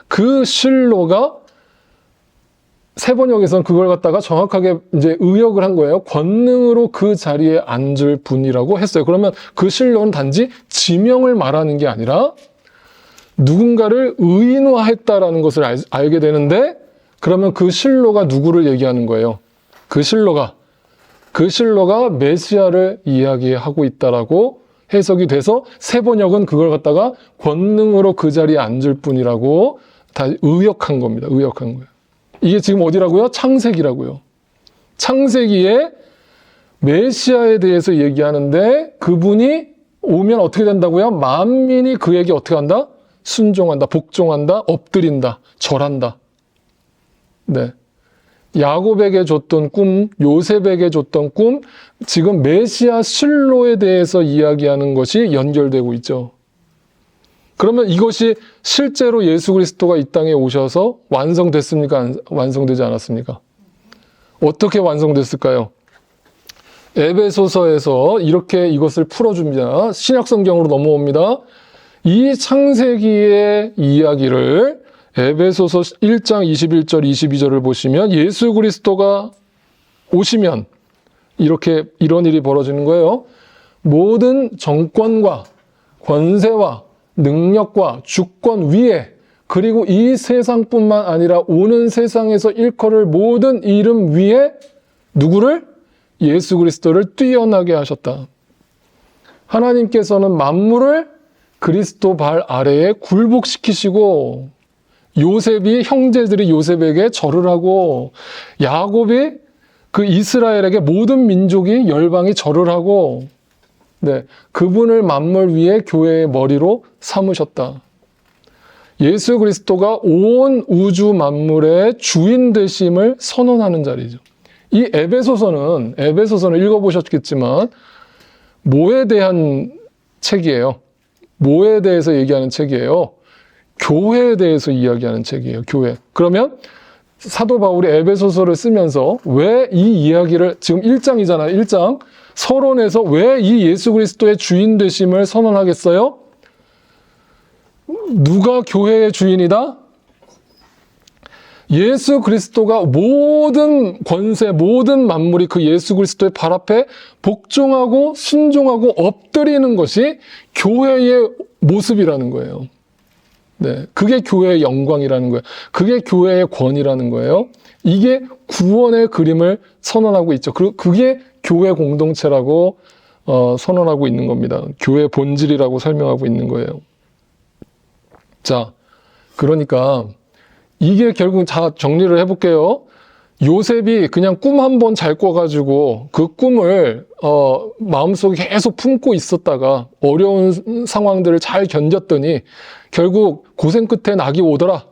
그 실로가 새번역에서는 그걸 갖다가 정확하게 이제 의역을 한 거예요. 권능으로 그 자리에 앉을 분이라고 했어요. 그러면 그 실로는 단지 지명을 말하는 게 아니라 누군가를 의인화했다라는 것을 알게 되는데 그러면 그 실로가 누구를 얘기하는 거예요? 그 실로가 메시아를 이야기하고 있다라고 해석이 돼서 새번역은 그걸 갖다가 권능으로 그 자리에 앉을 분이라고 다 의역한 겁니다. 의역한 거예요. 이게 지금 어디라고요? 창세기라고요. 창세기에 메시아에 대해서 얘기하는데 그분이 오면 어떻게 된다고요? 만민이 그에게 어떻게 한다? 순종한다, 복종한다, 엎드린다, 절한다. 네. 야곱에게 줬던 꿈, 요셉에게 줬던 꿈, 지금 메시아 실로에 대해서 이야기하는 것이 연결되고 있죠. 그러면 이것이 실제로 예수 그리스도가 이 땅에 오셔서 완성됐습니까? 완성되지 않았습니까? 어떻게 완성됐을까요? 에베소서에서 이렇게 이것을 풀어줍니다. 신약성경으로 넘어옵니다. 이 창세기의 이야기를 에베소서 1장 21절 22절을 보시면 예수 그리스도가 오시면 이렇게 이런 일이 벌어지는 거예요. 모든 정권과 권세와 능력과 주권 위에, 그리고 이 세상뿐만 아니라 오는 세상에서 일컬을 모든 이름 위에 누구를? 예수 그리스도를 뛰어나게 하셨다. 하나님께서는 만물을 그리스도 발 아래에 굴복시키시고, 요셉이, 형제들이 요셉에게 절을 하고, 야곱이 그 이스라엘에게 모든 민족이 열방이 절을 하고, 네, 그분을 만물 위에 교회의 머리로 삼으셨다. 예수 그리스도가 온 우주 만물의 주인 되심을 선언하는 자리죠. 이 에베소서는 읽어보셨겠지만 뭐에 대한 책이에요? 뭐에 대해서 얘기하는 책이에요? 교회에 대해서 이야기하는 책이에요. 교회. 그러면 사도 바울이 에베소서를 쓰면서 왜 이 이야기를, 지금 1장이잖아요. 1장. 서론에서 왜 이 예수 그리스도의 주인 되심을 선언하겠어요? 누가 교회의 주인이다? 예수 그리스도가 모든 권세, 모든 만물이 그 예수 그리스도의 발 앞에 복종하고 순종하고 엎드리는 것이 교회의 모습이라는 거예요. 네, 그게 교회의 영광이라는 거예요. 그게 교회의 권위라는 거예요. 이게 구원의 그림을 선언하고 있죠. 그게 교회 공동체라고 선언하고 있는 겁니다. 교회 본질이라고 설명하고 있는 거예요. 자, 그러니까 이게 결국 다 정리를 해볼게요. 요셉이 그냥 꿈 한 번 잘 꿔가지고 그 꿈을 마음속에 계속 품고 있었다가 어려운 상황들을 잘 견뎠더니 결국 고생 끝에 낙이 오더라,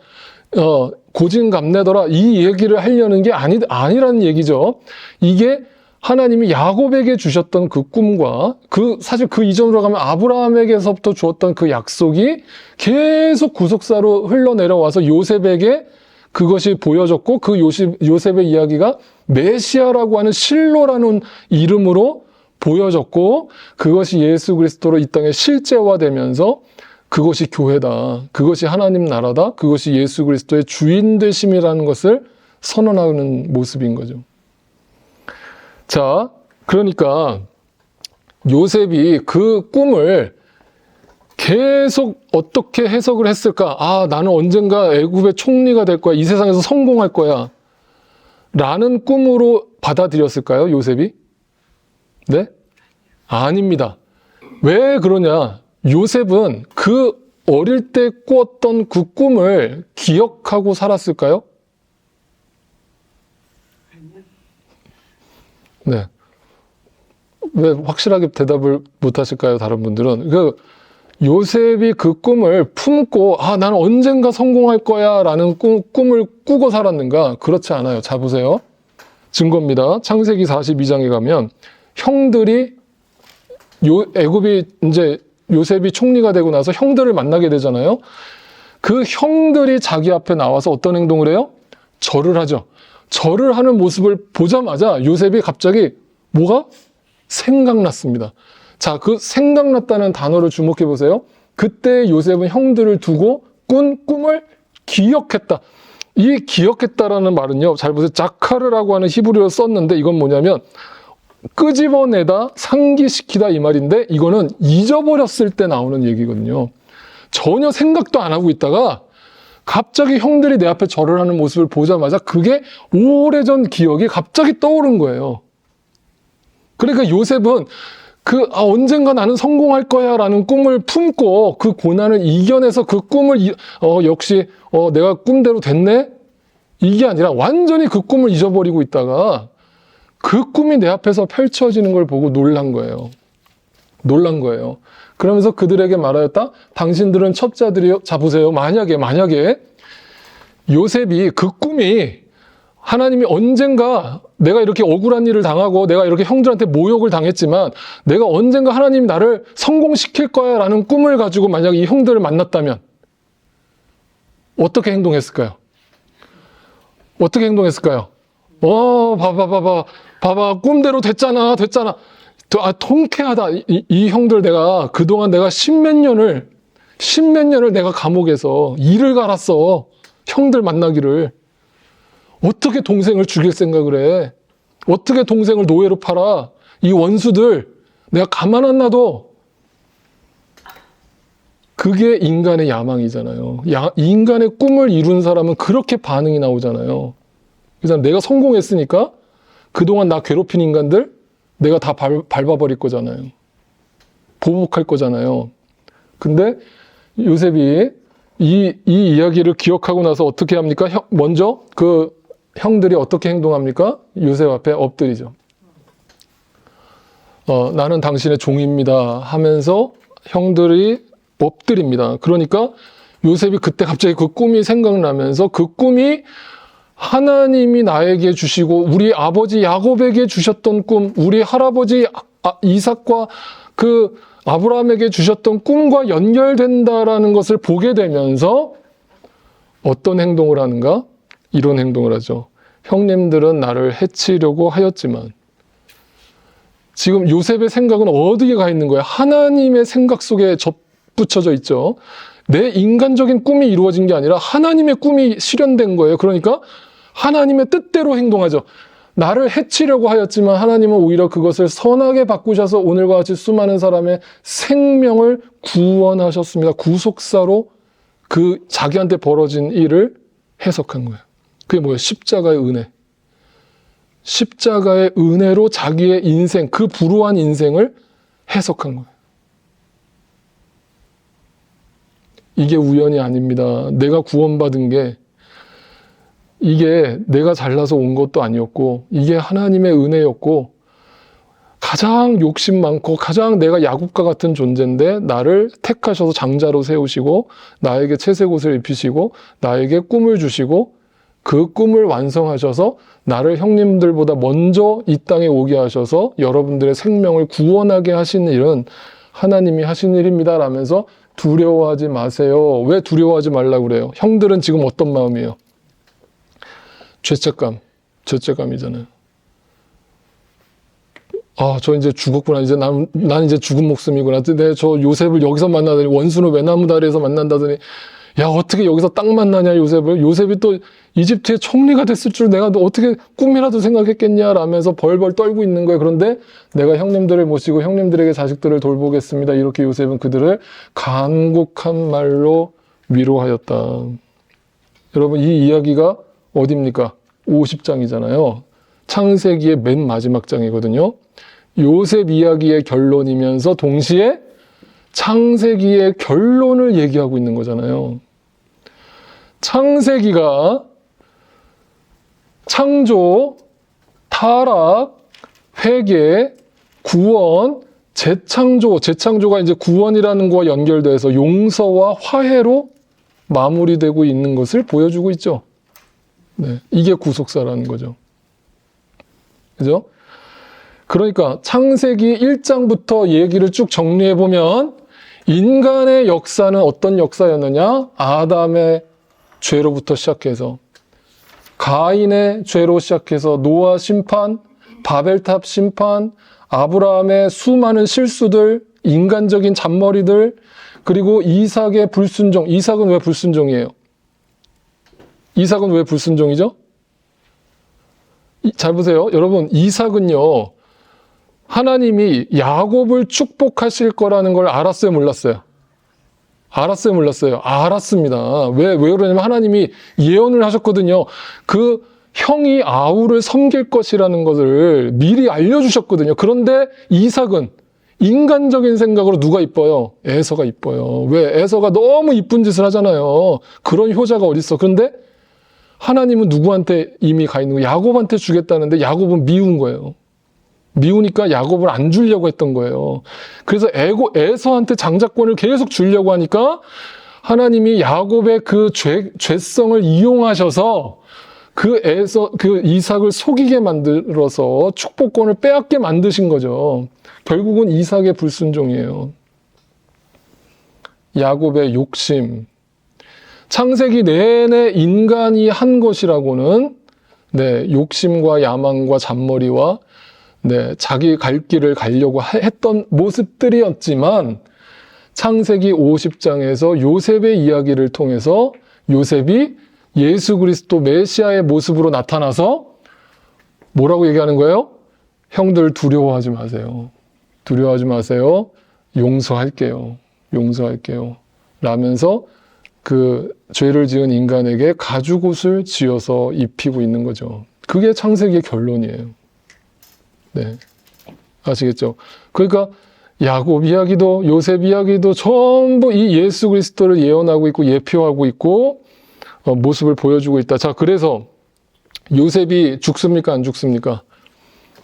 고진감래더라, 이 얘기를 하려는 게 아니라는 얘기죠. 이게 하나님이 야곱에게 주셨던 그 꿈과 사실 그 이전으로 가면 아브라함에게서부터 주었던 그 약속이 계속 구속사로 흘러내려와서 요셉에게 그것이 보여졌고, 그 요셉의 이야기가 메시아라고 하는 실로라는 이름으로 보여졌고, 그것이 예수 그리스도로 이 땅에 실제화되면서 그것이 교회다, 그것이 하나님 나라다, 그것이 예수 그리스도의 주인 되심이라는 것을 선언하는 모습인 거죠. 자, 그러니까 요셉이 그 꿈을 계속 어떻게 해석을 했을까? 아, 나는 언젠가 애굽의 총리가 될 거야. 이 세상에서 성공할 거야. 라는 꿈으로 받아들였을까요, 요셉이? 네? 아닙니다. 왜 그러냐? 요셉은 그 어릴 때 꾸었던 그 꿈을 기억하고 살았을까요? 네. 왜 확실하게 대답을 못 하실까요, 다른 분들은? 요셉이 그 꿈을 품고, 아, 나는 언젠가 성공할 거야 라는 꿈을 꾸고 살았는가? 그렇지 않아요. 자, 보세요. 증거입니다. 창세기 42장에 가면 형들이 애굽이 이제 요셉이 총리가 되고 나서 형들을 만나게 되잖아요. 그 형들이 자기 앞에 나와서 어떤 행동을 해요? 절을 하죠. 절을 하는 모습을 보자마자 요셉이 갑자기 뭐가? 생각났습니다. 자, 그 생각났다는 단어를 주목해 보세요. 그때 요셉은 형들을 두고 꾼 꿈을 기억했다. 이 기억했다라는 말은요, 잘 보세요. 자카르라고 하는 히브리어를 썼는데 이건 뭐냐면 끄집어내다, 상기시키다 이 말인데, 이거는 잊어버렸을 때 나오는 얘기거든요. 전혀 생각도 안 하고 있다가 갑자기 형들이 내 앞에 절을 하는 모습을 보자마자 그게 오래전 기억이 갑자기 떠오른 거예요. 그러니까 요셉은 언젠가 나는 성공할 거야 라는 꿈을 품고 그 고난을 이겨내서 그 꿈을 역시 내가 꿈대로 됐네? 이게 아니라 완전히 그 꿈을 잊어버리고 있다가 그 꿈이 내 앞에서 펼쳐지는 걸 보고 놀란 거예요. 놀란 거예요. 그러면서 그들에게 말하였다. 당신들은 첩자들이요. 자 보세요. 만약에 요셉이 그 꿈이 하나님이 언젠가 내가 이렇게 억울한 일을 당하고 내가 이렇게 형들한테 모욕을 당했지만 내가 언젠가 하나님이 나를 성공시킬 거야 라는 꿈을 가지고 만약 이 형들을 만났다면 어떻게 행동했을까요? 어떻게 행동했을까요? 봐봐. 꿈대로 됐잖아. 통쾌하다. 이 형들 내가 그동안 내가 십몇 년을 내가 감옥에서 일을 갈았어. 형들 만나기를. 어떻게 동생을 죽일 생각을 해? 어떻게 동생을 노예로 팔아? 이 원수들 내가 가만 안 놔둬. 그게 인간의 야망이잖아요. 인간의 꿈을 이룬 사람은 그렇게 반응이 나오잖아요. 그래서 내가 성공했으니까 그동안 나 괴롭힌 인간들 내가 다 밟아버릴 거잖아요. 보복할 거잖아요. 근데 요셉이 이 이야기를 기억하고 나서 어떻게 합니까? 먼저 그 형들이 어떻게 행동합니까? 요셉 앞에 엎드리죠. 나는 당신의 종입니다 하면서 형들이 엎드립니다. 그러니까 요셉이 그때 갑자기 그 꿈이 생각나면서 그 꿈이 하나님이 나에게 주시고 우리 아버지 야곱에게 주셨던 꿈, 우리 할아버지 이삭과 그 아브라함에게 주셨던 꿈과 연결된다라는 것을 보게 되면서 어떤 행동을 하는가? 이런 행동을 하죠. 형님들은 나를 해치려고 하였지만 지금 요셉의 생각은 어디에 가 있는 거예요? 하나님의 생각 속에 접붙여져 있죠. 내 인간적인 꿈이 이루어진 게 아니라 하나님의 꿈이 실현된 거예요. 그러니까 하나님의 뜻대로 행동하죠. 나를 해치려고 하였지만 하나님은 오히려 그것을 선하게 바꾸셔서 오늘과 같이 수많은 사람의 생명을 구원하셨습니다. 구속사로 그 자기한테 벌어진 일을 해석한 거예요. 그게 뭐예요? 십자가의 은혜. 십자가의 은혜로 자기의 인생, 그 불우한 인생을 해석한 거예요. 이게 우연이 아닙니다. 내가 구원받은 게 이게 내가 잘나서 온 것도 아니었고 이게 하나님의 은혜였고 가장 욕심 많고 가장 내가 야곱과 같은 존재인데 나를 택하셔서 장자로 세우시고 나에게 채색 옷을 입히시고 나에게 꿈을 주시고 그 꿈을 완성하셔서 나를 형님들보다 먼저 이 땅에 오게 하셔서 여러분들의 생명을 구원하게 하신 일은 하나님이 하신 일입니다 라면서 두려워하지 마세요. 왜 두려워하지 말라고 그래요? 형들은 지금 어떤 마음이에요? 죄책감이잖아요. 저 이제 죽었구나. 이제 난 이제 죽은 목숨이구나. 내 저 요셉을 여기서 만나더니 원수는 외나무 다리에서 만난다더니 야 어떻게 여기서 딱 만나냐 요셉을. 요셉이 또 이집트의 총리가 됐을 줄 내가 어떻게 꿈이라도 생각했겠냐 라면서 벌벌 떨고 있는 거예요. 그런데 내가 형님들을 모시고 형님들에게 자식들을 돌보겠습니다. 이렇게 요셉은 그들을 간곡한 말로 위로하였다. 여러분 이 이야기가 어디입니까? 50장이잖아요. 창세기의 맨 마지막 장이거든요. 요셉 이야기의 결론이면서 동시에 창세기의 결론을 얘기하고 있는 거잖아요. 창세기가 창조, 타락, 회개, 구원, 재창조가 이제 구원이라는 거와 연결돼서 용서와 화해로 마무리되고 있는 것을 보여주고 있죠. 네, 이게 구속사라는 거죠. 그죠? 그러니까 창세기 1장부터 얘기를 쭉 정리해보면 인간의 역사는 어떤 역사였느냐? 아담의 죄로부터 시작해서 가인의 죄로 시작해서 노아 심판, 바벨탑 심판, 아브라함의 수많은 실수들, 인간적인 잔머리들, 그리고 이삭의 불순종. 이삭은 왜 불순종이에요? 이삭은 왜 불순종이죠? 잘 보세요. 여러분, 이삭은요, 하나님이 야곱을 축복하실 거라는 걸 알았어요, 몰랐어요? 알았어요, 몰랐어요? 알았습니다. 왜 그러냐면 하나님이 예언을 하셨거든요. 그 형이 아우를 섬길 것이라는 것을 미리 알려주셨거든요. 그런데 이삭은 인간적인 생각으로 누가 이뻐요? 에서가 이뻐요. 왜? 에서가 너무 이쁜 짓을 하잖아요. 그런 효자가 어딨어. 그런데 하나님은 누구한테 이미 가 있는 거예요? 야곱한테 주겠다는데 야곱은 미운 거예요. 미우니까 야곱을 안 주려고 했던 거예요. 그래서 에서한테 장자권을 계속 주려고 하니까 하나님이 야곱의 그 죄성을 이용하셔서 그 이삭을 속이게 만들어서 축복권을 빼앗게 만드신 거죠. 결국은 이삭의 불순종이에요. 야곱의 욕심. 창세기 내내 인간이 한 것이라고는 욕심과 야망과 잔머리와 자기 갈 길을 가려고 했던 모습들이었지만 창세기 50장에서 요셉의 이야기를 통해서 요셉이 예수 그리스도 메시아의 모습으로 나타나서 뭐라고 얘기하는 거예요? 형들 두려워하지 마세요. 두려워하지 마세요. 용서할게요. 용서할게요. 라면서 그 죄를 지은 인간에게 가죽옷을 지어서 입히고 있는 거죠. 그게 창세기의 결론이에요. 네. 아시겠죠? 그러니까 야곱 이야기도 요셉 이야기도 전부 이 예수 그리스도를 예언하고 있고 예표하고 있고 모습을 보여주고 있다. 자, 그래서 요셉이 죽습니까? 안 죽습니까?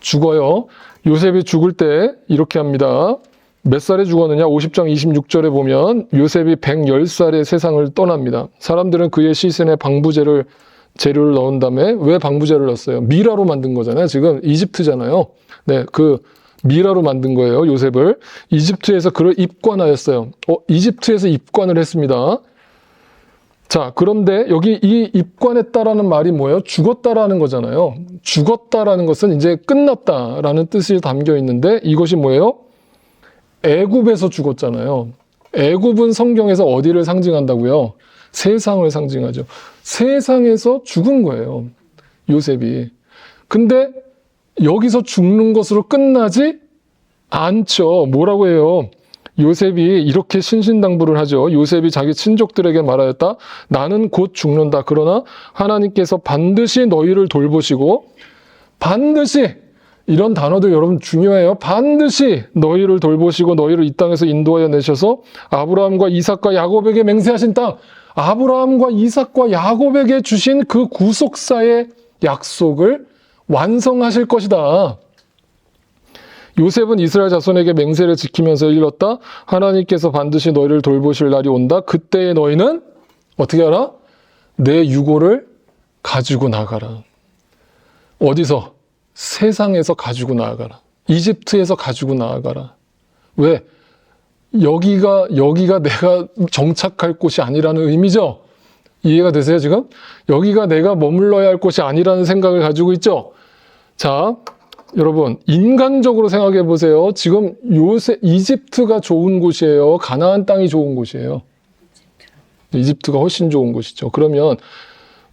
죽어요. 요셉이 죽을 때 이렇게 합니다. 몇 살에 죽었느냐? 50장 26절에 보면 요셉이 110살에 세상을 떠납니다. 사람들은 그의 시신에 재료를 넣은 다음에 왜 방부제를 넣었어요? 미라로 만든 거잖아요. 지금 이집트잖아요. 네, 그 미라로 만든 거예요. 요셉을. 이집트에서 그를 입관하였어요. 이집트에서 입관을 했습니다. 자, 그런데 여기 이 입관했다라는 말이 뭐예요? 죽었다라는 거잖아요. 죽었다라는 것은 이제 끝났다라는 뜻이 담겨 있는데 이것이 뭐예요? 애굽에서 죽었잖아요. 애굽은 성경에서 어디를 상징한다고요? 세상을 상징하죠. 세상에서 죽은 거예요. 요셉이. 근데 여기서 죽는 것으로 끝나지 않죠. 뭐라고 해요? 요셉이 이렇게 신신당부를 하죠. 요셉이 자기 친족들에게 말하였다. 나는 곧 죽는다. 그러나 하나님께서 반드시 너희를 돌보시고 반드시 이런 단어들 여러분 중요해요. 반드시 너희를 돌보시고 너희를 이 땅에서 인도하여 내셔서 아브라함과 이삭과 야곱에게 맹세하신 땅, 아브라함과 이삭과 야곱에게 주신 그 구속사의 약속을 완성하실 것이다. 요셉은 이스라엘 자손에게 맹세를 지키면서 일렀다. 하나님께서 반드시 너희를 돌보실 날이 온다. 그때에 너희는 어떻게 하라? 내 유고를 가지고 나가라. 어디서? 세상에서 가지고 나아가라. 이집트에서 가지고 나아가라. 왜? 여기가 내가 정착할 곳이 아니라는 의미죠? 이해가 되세요, 지금? 여기가 내가 머물러야 할 곳이 아니라는 생각을 가지고 있죠? 자, 여러분, 인간적으로 생각해 보세요. 지금 이집트가 좋은 곳이에요? 가나안 땅이 좋은 곳이에요? 이집트가 훨씬 좋은 곳이죠. 그러면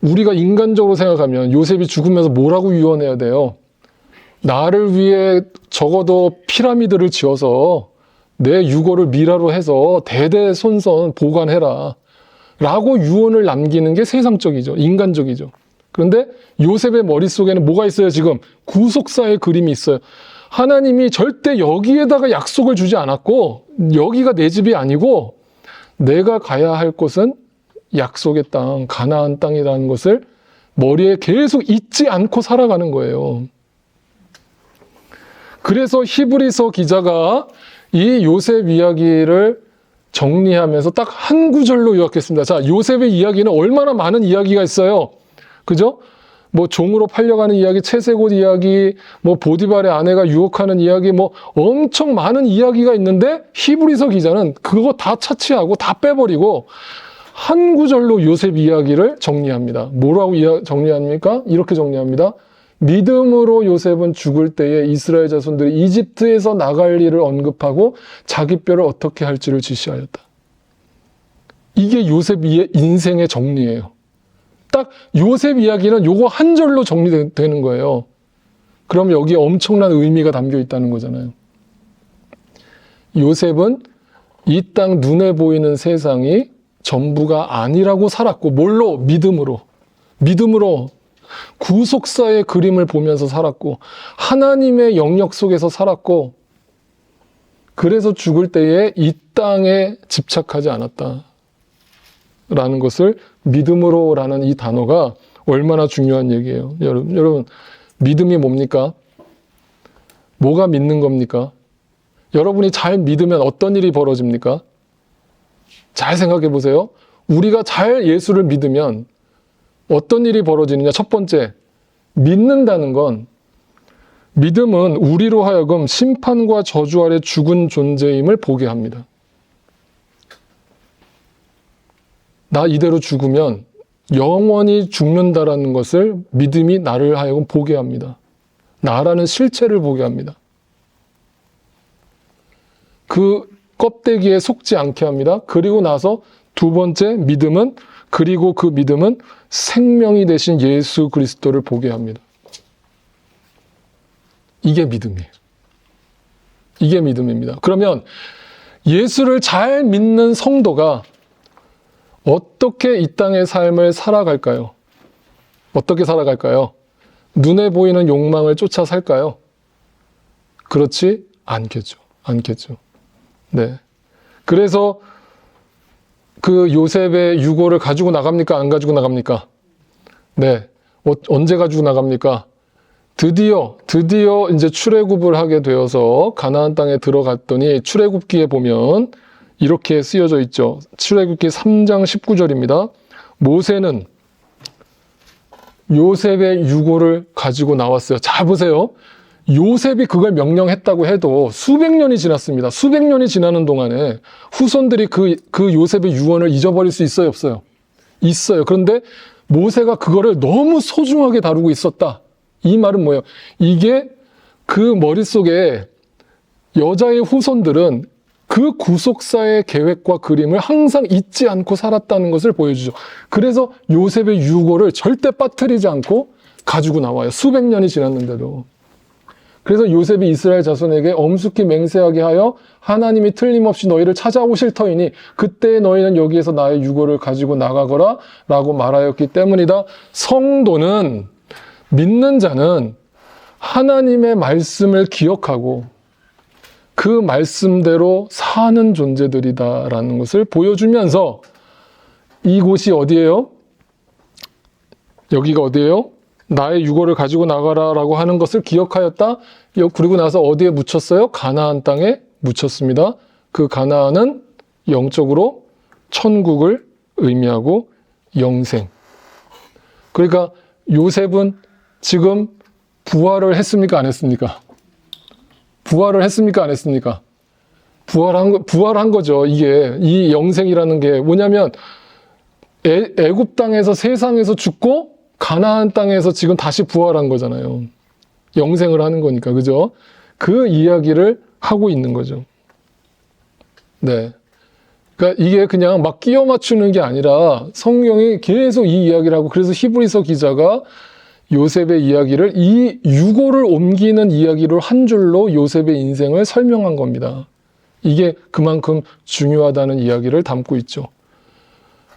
우리가 인간적으로 생각하면 요셉이 죽으면서 뭐라고 유언해야 돼요? 나를 위해 적어도 피라미드를 지어서 내 유고를 미라로 해서 대대손손 보관해라 라고 유언을 남기는 게 세상적이죠. 인간적이죠. 그런데 요셉의 머릿속에는 뭐가 있어요? 지금 구속사의 그림이 있어요. 하나님이 절대 여기에다가 약속을 주지 않았고 여기가 내 집이 아니고 내가 가야 할 곳은 약속의 땅, 가나안 땅이라는 것을 머리에 계속 잊지 않고 살아가는 거예요. 그래서 히브리서 기자가 이 요셉 이야기를 정리하면서 딱 한 구절로 요약했습니다. 자, 요셉의 이야기는 얼마나 많은 이야기가 있어요. 그죠? 뭐 종으로 팔려가는 이야기, 채색옷 이야기, 뭐 보디발의 아내가 유혹하는 이야기, 뭐 엄청 많은 이야기가 있는데 히브리서 기자는 그거 다 차치하고 다 빼버리고 한 구절로 요셉 이야기를 정리합니다. 뭐라고 정리합니까? 이렇게 정리합니다. 믿음으로 요셉은 죽을 때에 이스라엘 자손들이 이집트에서 나갈 일을 언급하고 자기 뼈를 어떻게 할지를 지시하였다. 이게 요셉의 인생의 정리예요. 딱 요셉 이야기는 요거 한 절로 정리되는 거예요. 그럼 여기에 엄청난 의미가 담겨 있다는 거잖아요. 요셉은 이 땅 눈에 보이는 세상이 전부가 아니라고 살았고, 뭘로? 믿음으로. 믿음으로 구속사의 그림을 보면서 살았고, 하나님의 영역 속에서 살았고, 그래서 죽을 때에 이 땅에 집착하지 않았다. 라는 것을 믿음으로라는 이 단어가 얼마나 중요한 얘기예요. 여러분, 믿음이 뭡니까? 뭐가 믿는 겁니까? 여러분이 잘 믿으면 어떤 일이 벌어집니까? 잘 생각해 보세요. 우리가 잘 예수를 믿으면 어떤 일이 벌어지느냐? 첫 번째, 믿는다는 건, 믿음은 우리로 하여금 심판과 저주 아래 죽은 존재임을 보게 합니다. 나 이대로 죽으면 영원히 죽는다라는 것을 믿음이 나를 하여금 보게 합니다. 나라는 실체를 보게 합니다. 그 껍데기에 속지 않게 합니다. 그리고 나서 두 번째, 믿음은, 그리고 그 믿음은 생명이 되신 예수 그리스도를 보게 합니다. 이게 믿음이에요. 이게 믿음입니다. 그러면 예수를 잘 믿는 성도가 어떻게 이 땅의 삶을 살아갈까요? 어떻게 살아갈까요? 눈에 보이는 욕망을 쫓아 살까요? 그렇지 않겠죠. 않겠죠. 네. 그래서 그 요셉의 유고를 가지고 나갑니까? 안 가지고 나갑니까? 네. 언제 가지고 나갑니까? 드디어 이제 출애굽을 하게 되어서 가나안 땅에 들어갔더니 출애굽기에 보면 이렇게 쓰여져 있죠. 출애굽기 3장 19절입니다. 모세는 요셉의 유고를 가지고 나왔어요. 자, 보세요. 요셉이 그걸 명령했다고 해도 수백 년이 지났습니다. 수백 년이 지나는 동안에 후손들이 그 요셉의 유언을 잊어버릴 수 있어요, 없어요? 있어요. 그런데 모세가 그거를 너무 소중하게 다루고 있었다. 이 말은 뭐예요? 이게 그 머릿속에 여자의 후손들은 그 구속사의 계획과 그림을 항상 잊지 않고 살았다는 것을 보여주죠. 그래서 요셉의 유고를 절대 빠뜨리지 않고 가지고 나와요. 수백 년이 지났는데도. 그래서 요셉이 이스라엘 자손에게 엄숙히 맹세하게 하여 하나님이 틀림없이 너희를 찾아오실 터이니 그때 너희는 여기에서 나의 유고를 가지고 나가거라 라고 말하였기 때문이다. 성도는, 믿는 자는 하나님의 말씀을 기억하고 그 말씀대로 사는 존재들이다라는 것을 보여주면서 이곳이 어디예요? 여기가 어디예요? 나의 유고를 가지고 나가라라고 하는 것을 기억하였다. 그리고 나서 어디에 묻혔어요? 가나안 땅에 묻혔습니다. 그 가나안은 영적으로 천국을 의미하고 영생. 그러니까 요셉은 지금 부활을 했습니까? 안 했습니까? 부활을 했습니까? 안 했습니까? 부활한 거죠. 이 영생이라는 게 뭐냐면 애굽 땅에서 세상에서 죽고 가나안 땅에서 지금 다시 부활한 거잖아요. 영생을 하는 거니까, 그죠? 그 이야기를 하고 있는 거죠. 네. 그러니까 이게 그냥 막 끼워 맞추는 게 아니라 성경이 계속 이 이야기를 하고, 그래서 히브리서 기자가 요셉의 이야기를 이 유고를 옮기는 이야기로 한 줄로 요셉의 인생을 설명한 겁니다. 이게 그만큼 중요하다는 이야기를 담고 있죠.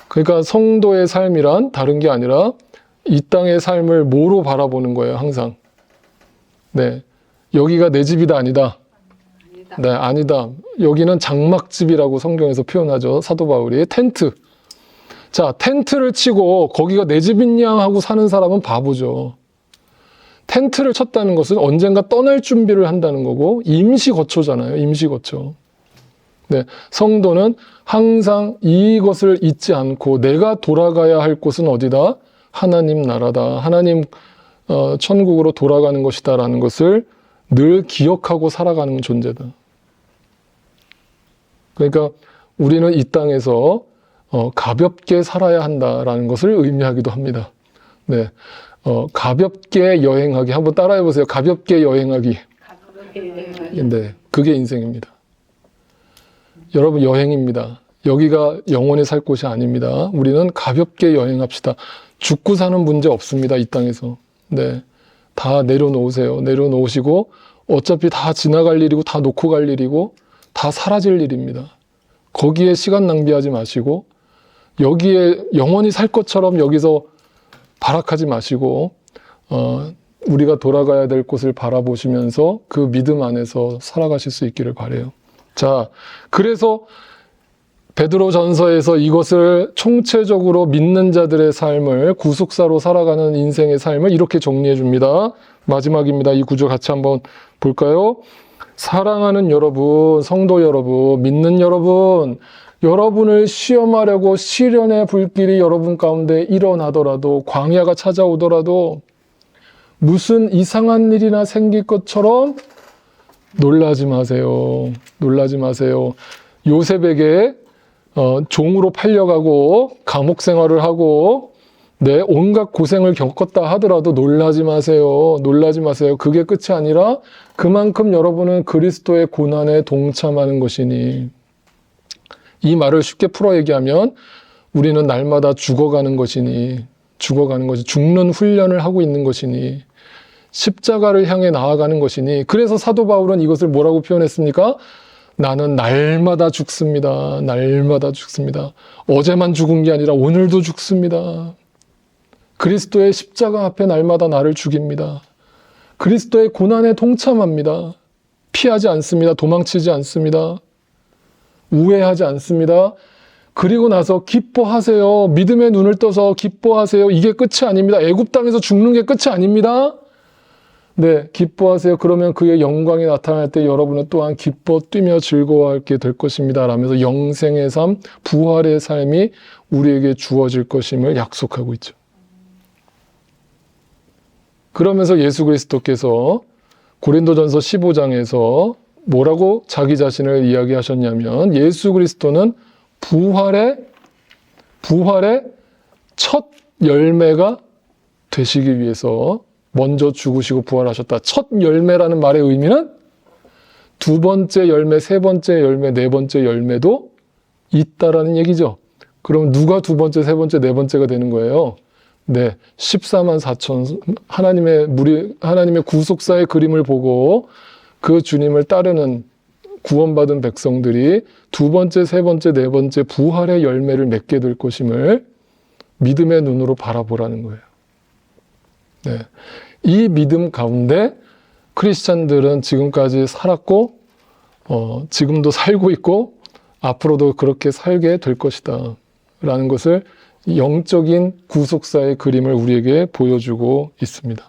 그러니까 성도의 삶이란 다른 게 아니라 이 땅의 삶을 뭐로 바라보는 거예요, 항상. 네. 여기가 내 집이다, 아니다? 네, 아니다. 여기는 장막집이라고 성경에서 표현하죠. 사도 바울이. 텐트. 자, 텐트를 치고 거기가 내 집이냐 하고 사는 사람은 바보죠. 텐트를 쳤다는 것은 언젠가 떠날 준비를 한다는 거고, 임시거처잖아요. 임시거처. 네, 성도는 항상 이것을 잊지 않고 내가 돌아가야 할 곳은 어디다? 하나님 나라다. 하나님 천국으로 돌아가는 것이다 라는 것을 늘 기억하고 살아가는 존재다. 그러니까 우리는 이 땅에서 가볍게 살아야 한다라는 것을 의미하기도 합니다. 네, 가볍게 여행하기. 한번 따라해 보세요. 가볍게 여행하기. 네, 그게 인생입니다. 여러분, 여행입니다. 여기가 영원히 살 곳이 아닙니다. 우리는 가볍게 여행합시다. 죽고 사는 문제 없습니다. 이 땅에서. 네, 다 내려놓으세요. 내려놓으시고 어차피 다 지나갈 일이고 다 놓고 갈 일이고 다 사라질 일입니다. 거기에 시간 낭비하지 마시고 여기에 영원히 살 것처럼 여기서 발악하지 마시고 우리가 돌아가야 될 곳을 바라보시면서 그 믿음 안에서 살아가실 수 있기를 바라요. 자, 그래서 베드로전서에서 이것을 총체적으로 믿는 자들의 삶을, 구속사로 살아가는 인생의 삶을 이렇게 정리해 줍니다. 마지막입니다. 이 구절 같이 한번 볼까요? 사랑하는 여러분, 성도 여러분, 믿는 여러분, 여러분을 시험하려고 시련의 불길이 여러분 가운데 일어나더라도, 광야가 찾아오더라도 무슨 이상한 일이나 생길 것처럼 놀라지 마세요. 놀라지 마세요. 요셉에게 종으로 팔려가고 감옥 생활을 하고 온갖 고생을 겪었다 하더라도 놀라지 마세요. 놀라지 마세요. 그게 끝이 아니라 그만큼 여러분은 그리스도의 고난에 동참하는 것이니, 이 말을 쉽게 풀어 얘기하면 우리는 날마다 죽어가는 것이니, 죽는 훈련을 하고 있는 것이니, 십자가를 향해 나아가는 것이니, 그래서 사도 바울은 이것을 뭐라고 표현했습니까? 나는 날마다 죽습니다. 날마다 죽습니다. 어제만 죽은 게 아니라 오늘도 죽습니다. 그리스도의 십자가 앞에 날마다 나를 죽입니다. 그리스도의 고난에 동참합니다. 피하지 않습니다. 도망치지 않습니다. 우회하지 않습니다. 그리고 나서 기뻐하세요. 믿음의 눈을 떠서 기뻐하세요. 이게 끝이 아닙니다. 애굽 땅에서 죽는 게 끝이 아닙니다. 네, 기뻐하세요. 그러면 그의 영광이 나타날 때 여러분은 또한 기뻐 뛰며 즐거워하게 될 것입니다. 라면서 영생의 삶, 부활의 삶이 우리에게 주어질 것임을 약속하고 있죠. 그러면서 예수 그리스도께서 고린도전서 15장에서 뭐라고 자기 자신을 이야기하셨냐면, 예수 그리스도는 부활의 첫 열매가 되시기 위해서 먼저 죽으시고 부활하셨다. 첫 열매라는 말의 의미는 두 번째 열매, 세 번째 열매, 네 번째 열매도 있다라는 얘기죠. 그럼 누가 두 번째, 세 번째, 네 번째가 되는 거예요? 네, 14만 4천 하나님의 구속사의 그림을 보고 그 주님을 따르는 구원받은 백성들이 두 번째, 세 번째, 네 번째 부활의 열매를 맺게 될 것임을 믿음의 눈으로 바라보라는 거예요. 네, 이 믿음 가운데 크리스찬들은 지금까지 살았고, 지금도 살고 있고, 앞으로도 그렇게 살게 될 것이다 라는 것을 영적인 구속사의 그림을 우리에게 보여주고 있습니다.